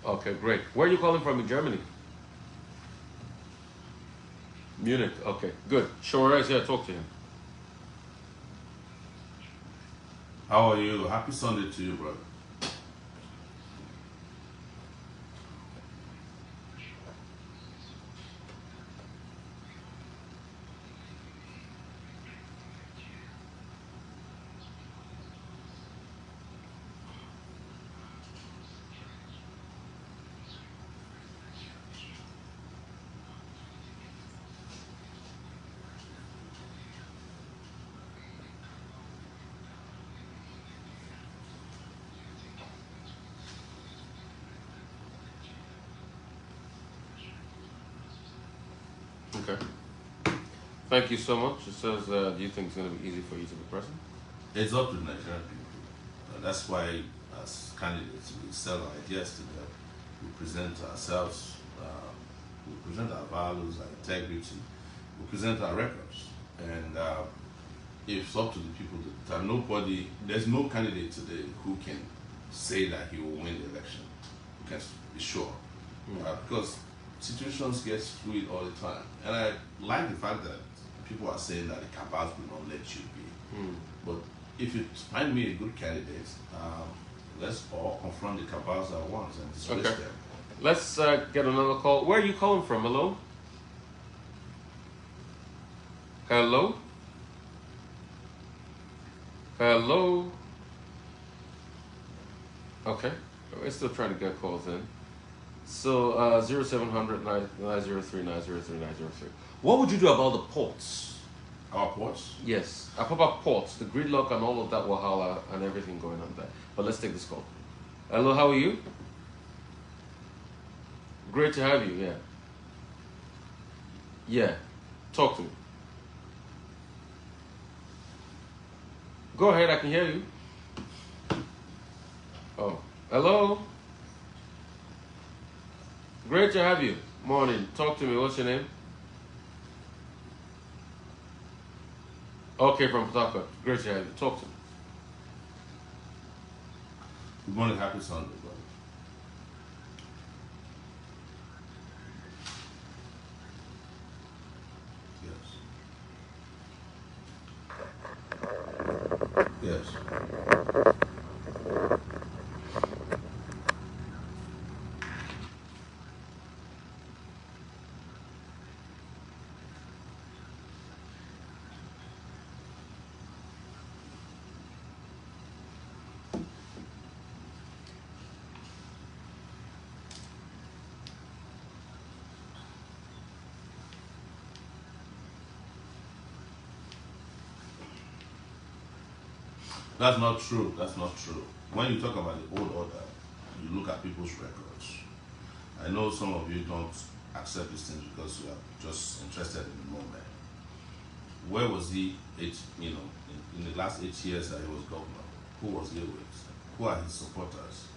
Okay, great. Where are you calling from in Germany? Munich. Okay, good. Sowore is here. Talk to him.
How are you? Happy Sunday to you, brother.
Okay. Thank you so much. It says, do you think it's going to be easy for you to be president?
It's up to the Nigerian people. That's why, as candidates, we sell our ideas to them. We present ourselves, we present our values, our integrity, we present our records. And it's up to the people to determine. There's no candidate today who can say that he will win the election. You can be sure. Because situations get fluid all the time. And I like the fact that people are saying that the cabals will not let you be. But if you find me a good candidate, let's all confront the cabals at once and dismiss them.
Let's get another call. Where are you calling from? Hello? Hello? Hello? Okay. We're still trying to get calls in. So 0700 903 903 903. What would you do about the ports?
Our ports?
Yes. About ports, the gridlock and all of that wahala and everything going on there. But let's take this call. Hello, how are you? Great to have you, yeah. Yeah. Talk to me. Go ahead, I can hear you. Oh. Hello? Great to have you. Morning. Talk to me. What's your name? Okay, from Port Harcourt. Great to have you. Talk to me.
Good morning. Happy Sunday, brother. Yes. Yes. That's not true. That's not true. When you talk about the old order, you look at people's records. I know some of you don't accept these things because you are just interested in the moment. Where was he, in the last 8 years that he was governor? Who was he with? Who are his supporters?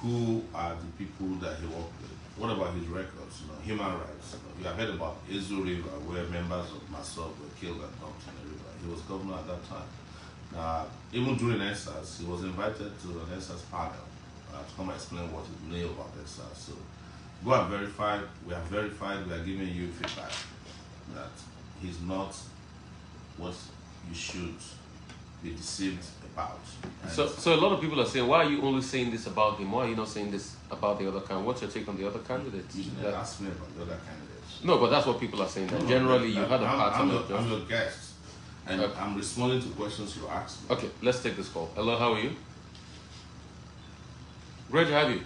Who are the people that he worked with? What about his records? Human rights. You have heard about Ezu River, where members of myself were killed and dumped in the river. He was governor at that time. Even during ESAS, he was invited to an ESAS panel to come explain what he knew about ESAS. So go and verify. We have verified. We are giving you feedback that he's not what you should be deceived about.
So a lot of people are saying, why are you only saying this about him? Why are you not saying this about the other candidate? What's your take on the other candidates?
You should ask me about the other candidates.
No, but that's what people are saying. That generally, you had a pattern of
I'm your guest, and I'm responding to questions you asked me.
Okay, let's take this call. Hello, how are you? Great to have you.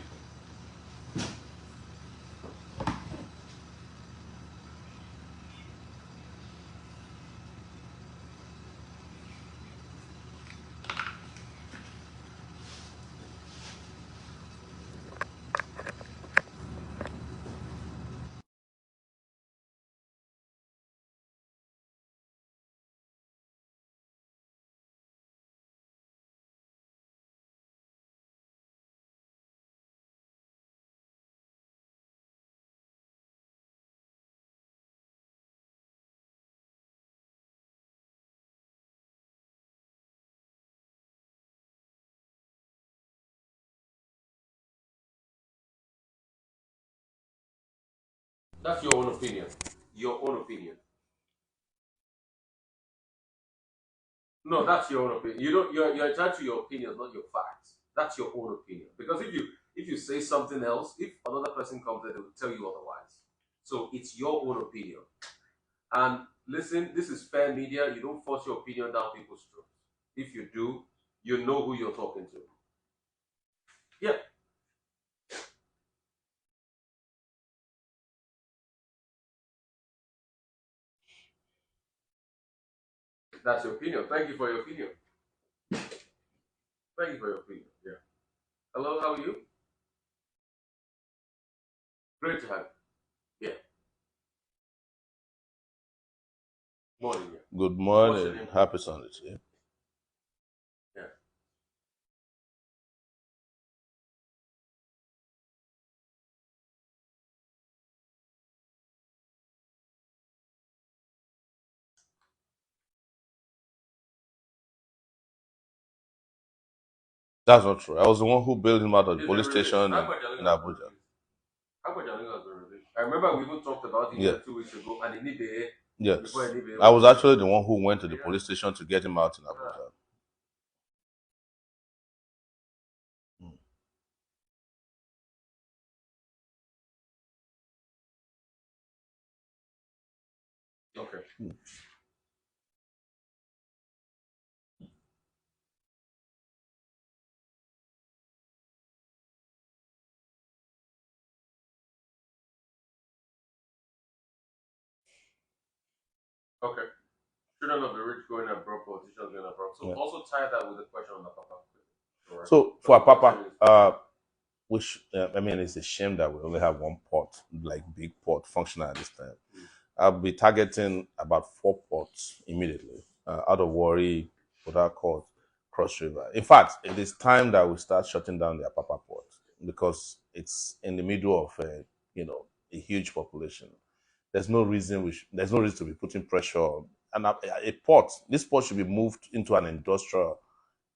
That's your own opinion. Your own opinion. No, that's your own opinion. You don't. You're entitled to your opinions, not your facts. That's your own opinion. Because if you say something else, if another person comes there, they will tell you otherwise. So it's your own opinion. And listen, this is fair media. You don't force your opinion down people's throats. If you do, you know who you're talking to. Yeah. That's your opinion. Thank you for your opinion. Thank you for your opinion. Yeah. Hello, how are you? Great to have you. Yeah. Morning. Yeah.
Good morning. Happy Sunday to you.
Yeah.
That's not true. I was the one who bailed him out of the police station in Abuja.
I remember we even talked about it 2 weeks ago, and
yes, I was actually the one who went to the police station to get him out in Abuja.
Okay. Okay. Children of the rich going abroad, politicians going abroad. So also tie that with the question on the Papa. Right?
So for Papa, which I mean, it's a shame that we only have one port, like big port, functional at this time. I'll be targeting about 4 ports immediately, out of Warri, Port Harcourt, Cross River. In fact, it is time that we start shutting down the Apapa port because it's in the middle of a huge population. There's no reason there's no reason to be putting pressure on. And a port, this port should be moved into an industrial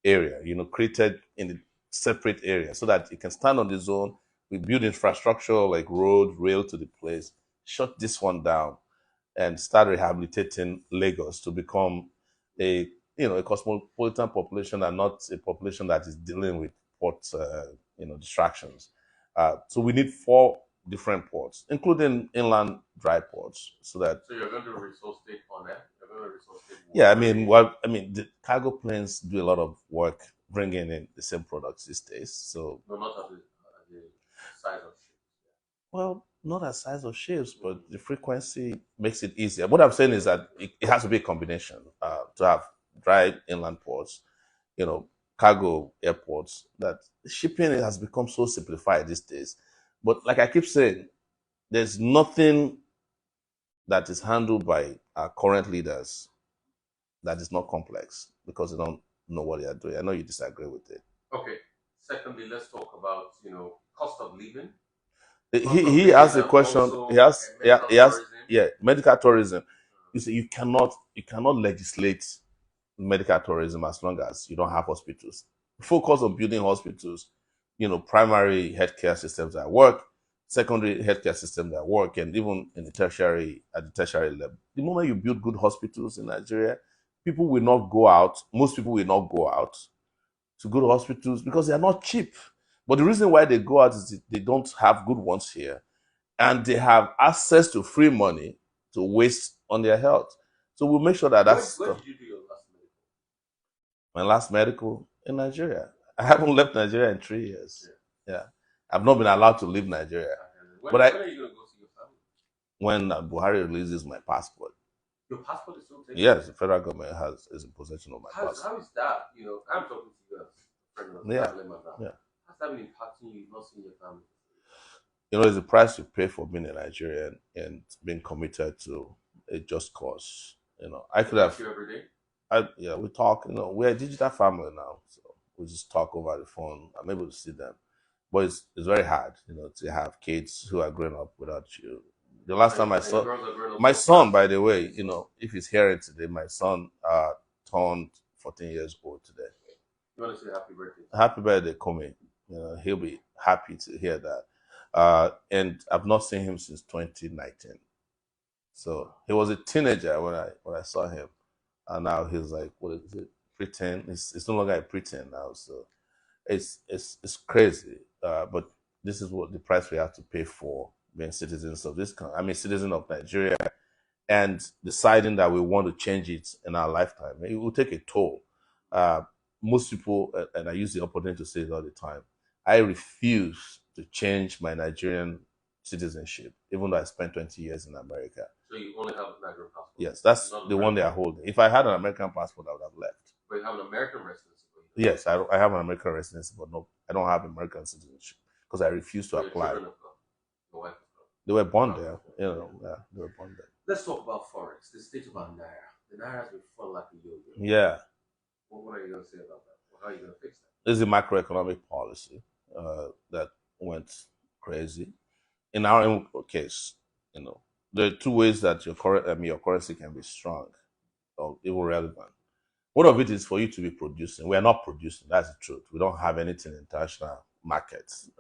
area, created in a separate area so that it can stand on its own. We build infrastructure like road, rail to the place, shut this one down, and start rehabilitating Lagos to become a cosmopolitan population and not a population that is dealing with port distractions. So we need 4 different ports, including inland dry ports,
so you're going to resource state on that. You're going to resource state.
Yeah, the cargo planes do a lot of work bringing in the same products these days. So
no, not at the size of ships.
Well, not as size of ships, but the frequency makes it easier. What I'm saying is that it has to be a combination to have dry inland ports, cargo airports. That shipping has become so simplified these days But like I keep saying, there's nothing that is handled by our current leaders that is not complex because they don't know what they are doing. I know you disagree with it.
Okay. Secondly, let's talk about cost of living.
He has a question. Medical tourism. You see, you cannot legislate medical tourism as long as you don't have hospitals. Focus on building hospitals, primary healthcare systems that work, secondary healthcare systems that work, and even in the tertiary level. The moment you build good hospitals in Nigeria, people will not go out. Most people will not go out to go to hospitals because they are not cheap. But the reason why they go out is they don't have good ones here, and they have access to free money to waste on their health. So we'll make sure that that's
Where did you do your last medical?
My last medical in Nigeria. I haven't left Nigeria in 3 years. Yeah. I've not been allowed to leave Nigeria.
When are you going to go see your family?
When Buhari releases my passport.
Your passport is still taken?
Yes, the federal government is in possession of my passport.
How is that? I'm talking to you as a friend of family member. Yeah. How's that been impacting you not seeing your family?
There's a price to pay for being a Nigerian and being committed to a just cause. I could have.
You every day?
We talk. We're a digital family now, so we just talk over the phone. I'm able to see them, but it's very hard, to have kids who are growing up without you. The last time I saw my son, by the way, if he's hearing today, my son turned 14 years old today.
You want to say happy birthday?
Happy birthday, Komi. He'll be happy to hear that. And I've not seen him since 2019. So he was a teenager when I saw him. And now he's like, what is it? Preteen. It's no longer a preteen now. So it's crazy. But this is what the price we have to pay for being citizens of this country. I mean, citizen of Nigeria, and deciding that we want to change it in our lifetime. It will take a toll. Most people, and I use the opportunity to say it all the time, I refuse to change my Nigerian citizenship, even though I spent 20 years in America.
So you only have a Nigerian passport?
Yes, that's the one they are holding. If I had an American passport, I would have left.
But you have an American residency?
Yes, I have an American residency, but no, I don't have American citizenship because I refuse to apply.
Your wife?
They were born there. They were born there.
Let's talk about Forex. The state of our Naira. The Naira has been falling like a yo-yo.
Yeah.
What are you going to say about that? How are you going to fix that?
This is a macroeconomic policy that went crazy. In our own case, there are two ways that your currency can be strong or even relevant. One of it is for you to be producing. We are not producing. That's the truth. We don't have anything in international markets.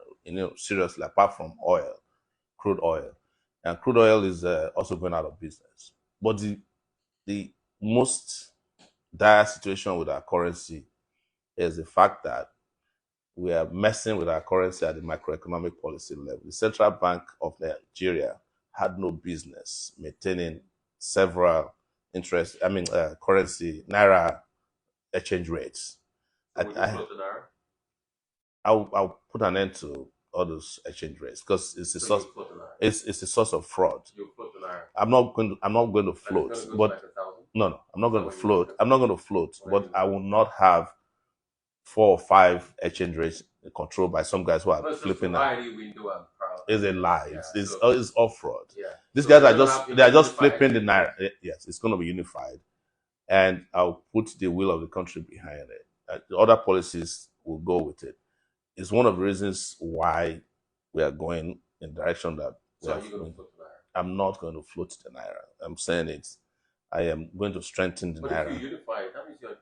Seriously, apart from oil, crude oil, and crude oil is also going out of business. But the most dire situation with our currency is the fact that we are messing with our currency at the macroeconomic policy level. The Central Bank of Nigeria had no business maintaining several currency, Naira exchange rates. I'll put an end to all those exchange rates because it's a source. It's a source of fraud.
You float the Naira.
I'm not going to float, but no, I'm not going to float. I'm not going to float, but I will not have 4 or 5 exchange rates controlled by some guys who are flipping that. It's a lie. It's all fraud. Yeah. These guys are just flipping the Naira. Yes, it's going to be unified, and I'll put the will of the country behind it. The other policies will go with it. It's one of the reasons why we are going in the direction that we are going. I'm not going to float the Naira. I'm saying it. I am going to strengthen the Naira.
If you unify it, that means you're...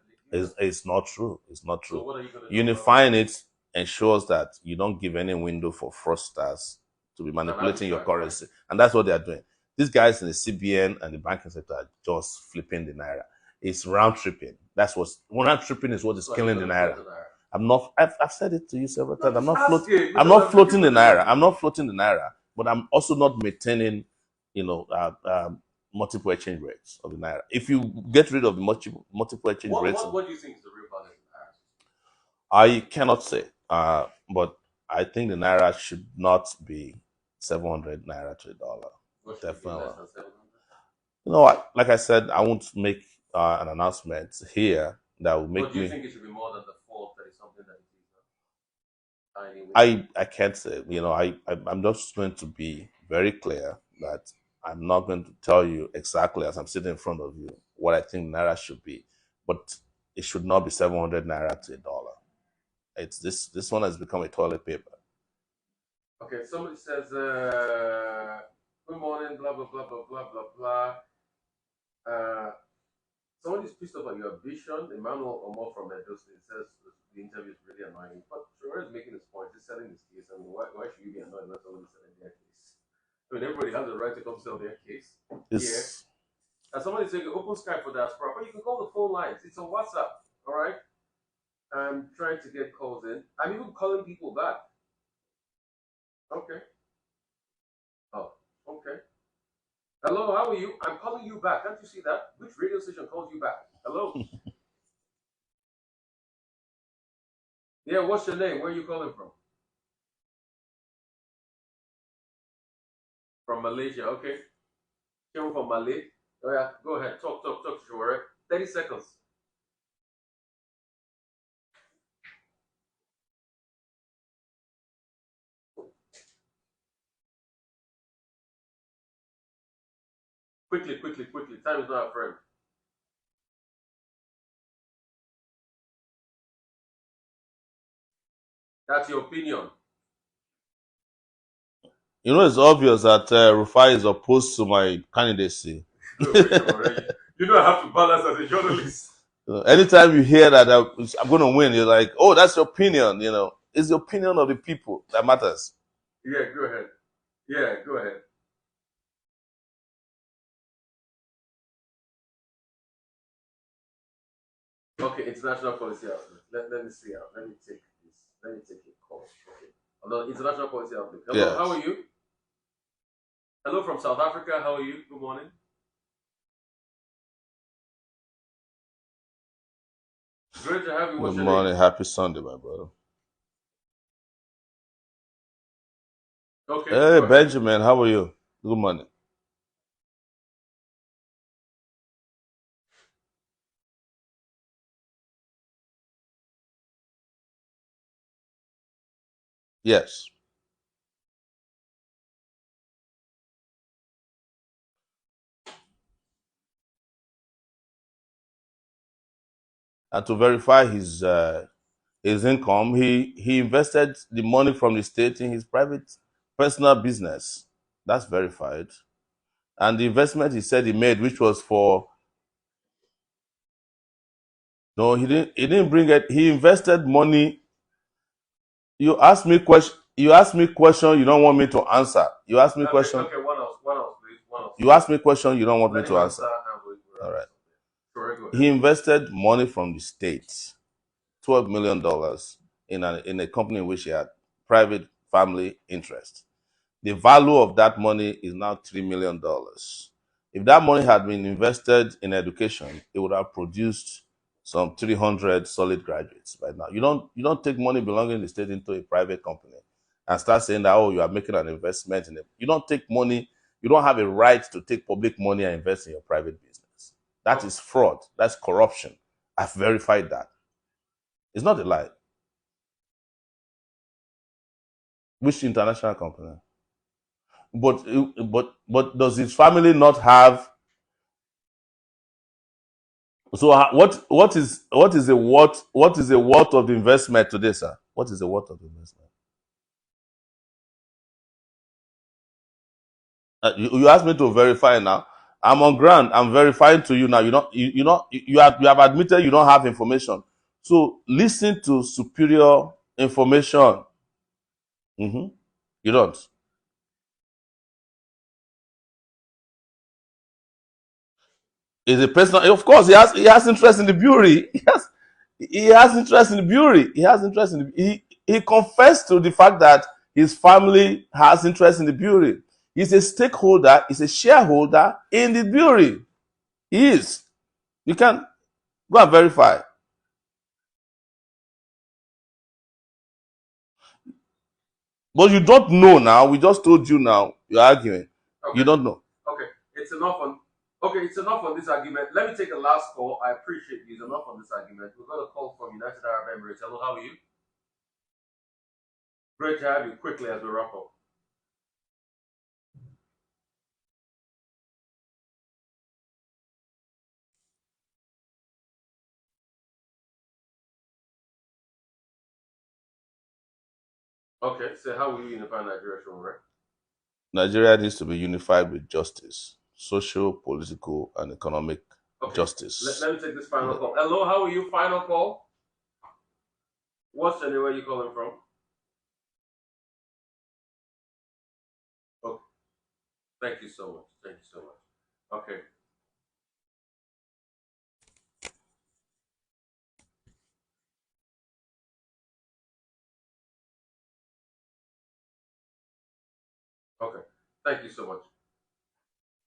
It's not true. It's not true.
So what are you going to do?
Unifying it ensures that you don't give any window for fraudsters to be manipulating your currency. And that's what they are doing. These guys in the CBN and the banking sector are just flipping the Naira. It's round tripping. Round tripping is what is killing the Naira. I've said it to you several times. I'm not floating the Naira. I'm not floating the Naira, but I'm also not maintaining, multiple exchange rates of the Naira. If you get rid of the multiple exchange rates...
What do you think is the real value of the Naira?
I cannot say, but I think the Naira should not be 700 Naira to the dollar. Definitely.
Less than 700?
What? Like I said, I won't make an announcement here that will make me...
But do you think it should be more than the 430 something that it is
I can't say. I'm just going to be very clear that I'm not going to tell you exactly as I'm sitting in front of you what I think naira should be, but it should not be 700 naira to $1. It's this one has become a toilet paper.
Okay, somebody says, good morning, blah, blah, blah, blah, blah, blah, blah. Somebody's pissed off at your vision. Emmanuel Omo from Edo State says the interview is really annoying. But Sowore is making his point. He's selling his case. I mean, why should you be annoyed when somebody's selling their case? I mean, everybody has the right to come sell their case. Yeah. And somebody's saying, open Skype for diaspora. But you can call the phone lines. It's on WhatsApp. All right? I'm trying to get calls in. I'm even calling people back. Okay. Oh, okay. Hello, how are you? I'm calling you back. Can't you see that? Which radio station calls you back? Hello? Yeah, what's your name? Where are you calling from? From Malaysia, okay. Came from Malay. Oh yeah, go ahead. Talk, Sowore. 30 seconds. Quickly. Time is not a friend. That's your opinion.
It's obvious that Rufai is opposed to my candidacy.
You know I have to balance as a journalist.
Anytime you hear that I'm going to win, you're like, oh, that's your opinion. It's the opinion of the people that matters.
Yeah, go ahead. Okay, international policy outlook. Let me see out. Let me take this. Let me take a call. Okay. Although international policy outlook. Hello, yes. How are you? Hello from South Africa. How are you? Good morning. Great to have you.
Good morning. Happy Sunday, my brother.
Okay.
Hey, Benjamin. How are you? Good morning. Yes. And to verify his income, he invested the money from the state in his private personal business. That's verified. And the investment he said he made, which was for no, he didn't bring it. He invested money. You asked me question. You don't want me to answer. You asked me question.
Okay, one else, please. One else.
You asked me question you don't want me to answer. All right. He invested money from the state, $12 million in a company in which he had private family interest. The value of that money is now $3 million. If that money had been invested in education, it would have produced some 300 solid graduates by now. You don't take money belonging to the state into a private company and start saying that, oh, you are making an investment in it. You don't take money. You don't have a right to take public money and invest in your private business. That is fraud. That's corruption. I've verified that. It's not a lie. Which international company? But does his family not have? So what is the worth of the investment today, sir? What is the worth of the investment? You asked me to verify now. I'm on ground. I'm verifying to you now. You have admitted you don't have information. So listen to superior information. You don't. Is a personal. Of course, he has interest in the brewery. He has interest in the brewery. He confessed to the fact that his family has interest in the brewery. He's a stakeholder. He's a shareholder in the brewery. He is. You can go and verify. But you don't know now. We just told you now. You're arguing. Okay. You don't know.
Okay, it's enough on this argument. Let me take a last call. I appreciate you. It's enough on this argument. We've got a call from United Arab Emirates. Hello, how are you? Great to have you. Quickly as we wrap up. Okay, so how will you unify Nigeria, Shomore?
Nigeria needs to be unified with justice, social, political, and economic justice.
Let me take this final call. Hello, how are you? Final call. What's your name? Where you calling from? Okay. Thank you so much. Thank you so much. Okay. Okay. Thank you so much.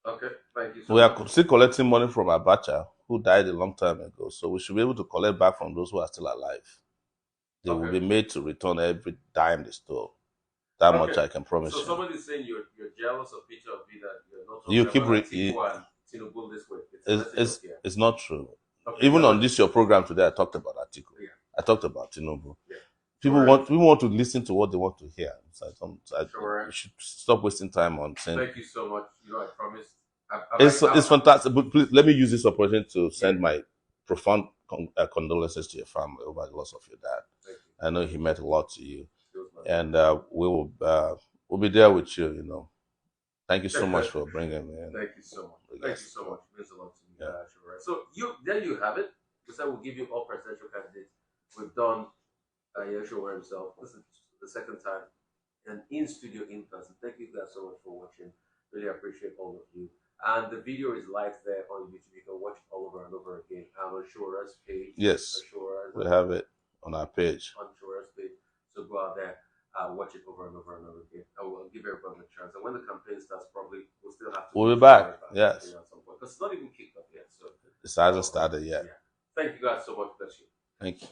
Okay. Thank you so
We
much.
are still collecting money from Abacha, who died a long time ago. So we should be able to collect back from those who are still alive. They will be made to return every dime they stole. That much I can promise you.
So somebody's saying you're jealous of Peter Obi that you're not talking
You keep
about Atiku and Tinubu this way.
it's not true. Even on this your program today, I talked about Atiku.
Yeah.
I talked about Tinubu.
Yeah.
People want to listen to what they want to hear. So we should stop wasting time on saying.
Thank you so much. You know, I promised.
It's fantastic. But please let me use this opportunity to send my profound condolences to your family over the loss of your dad.
Thank you.
I know he meant a lot to you, and we'll be there with you. You know. Thank you so much for bringing me in.
Thank you so much. Thank you so much. It means a lot to me. Yeah. So there you have it. We said we'll give you all presidential candidates. We've done Yeshua himself. This is the second time. And in studio in person. Thank you guys so much for watching. Really appreciate all of you. And the video is live there on YouTube. You can watch it all over and over again. And on Shora's page.
Yes. We have it on our page.
On Shora's page. So go out there. Watch it over and over and over again. I will give everybody a chance. And when the campaign starts, probably we'll still have to.
We'll be back. Yes.
At some point. Because it's not even kicked off yet. So
it hasn't started yet.
Yeah. Thank you guys so much. Bless you.
Thank you.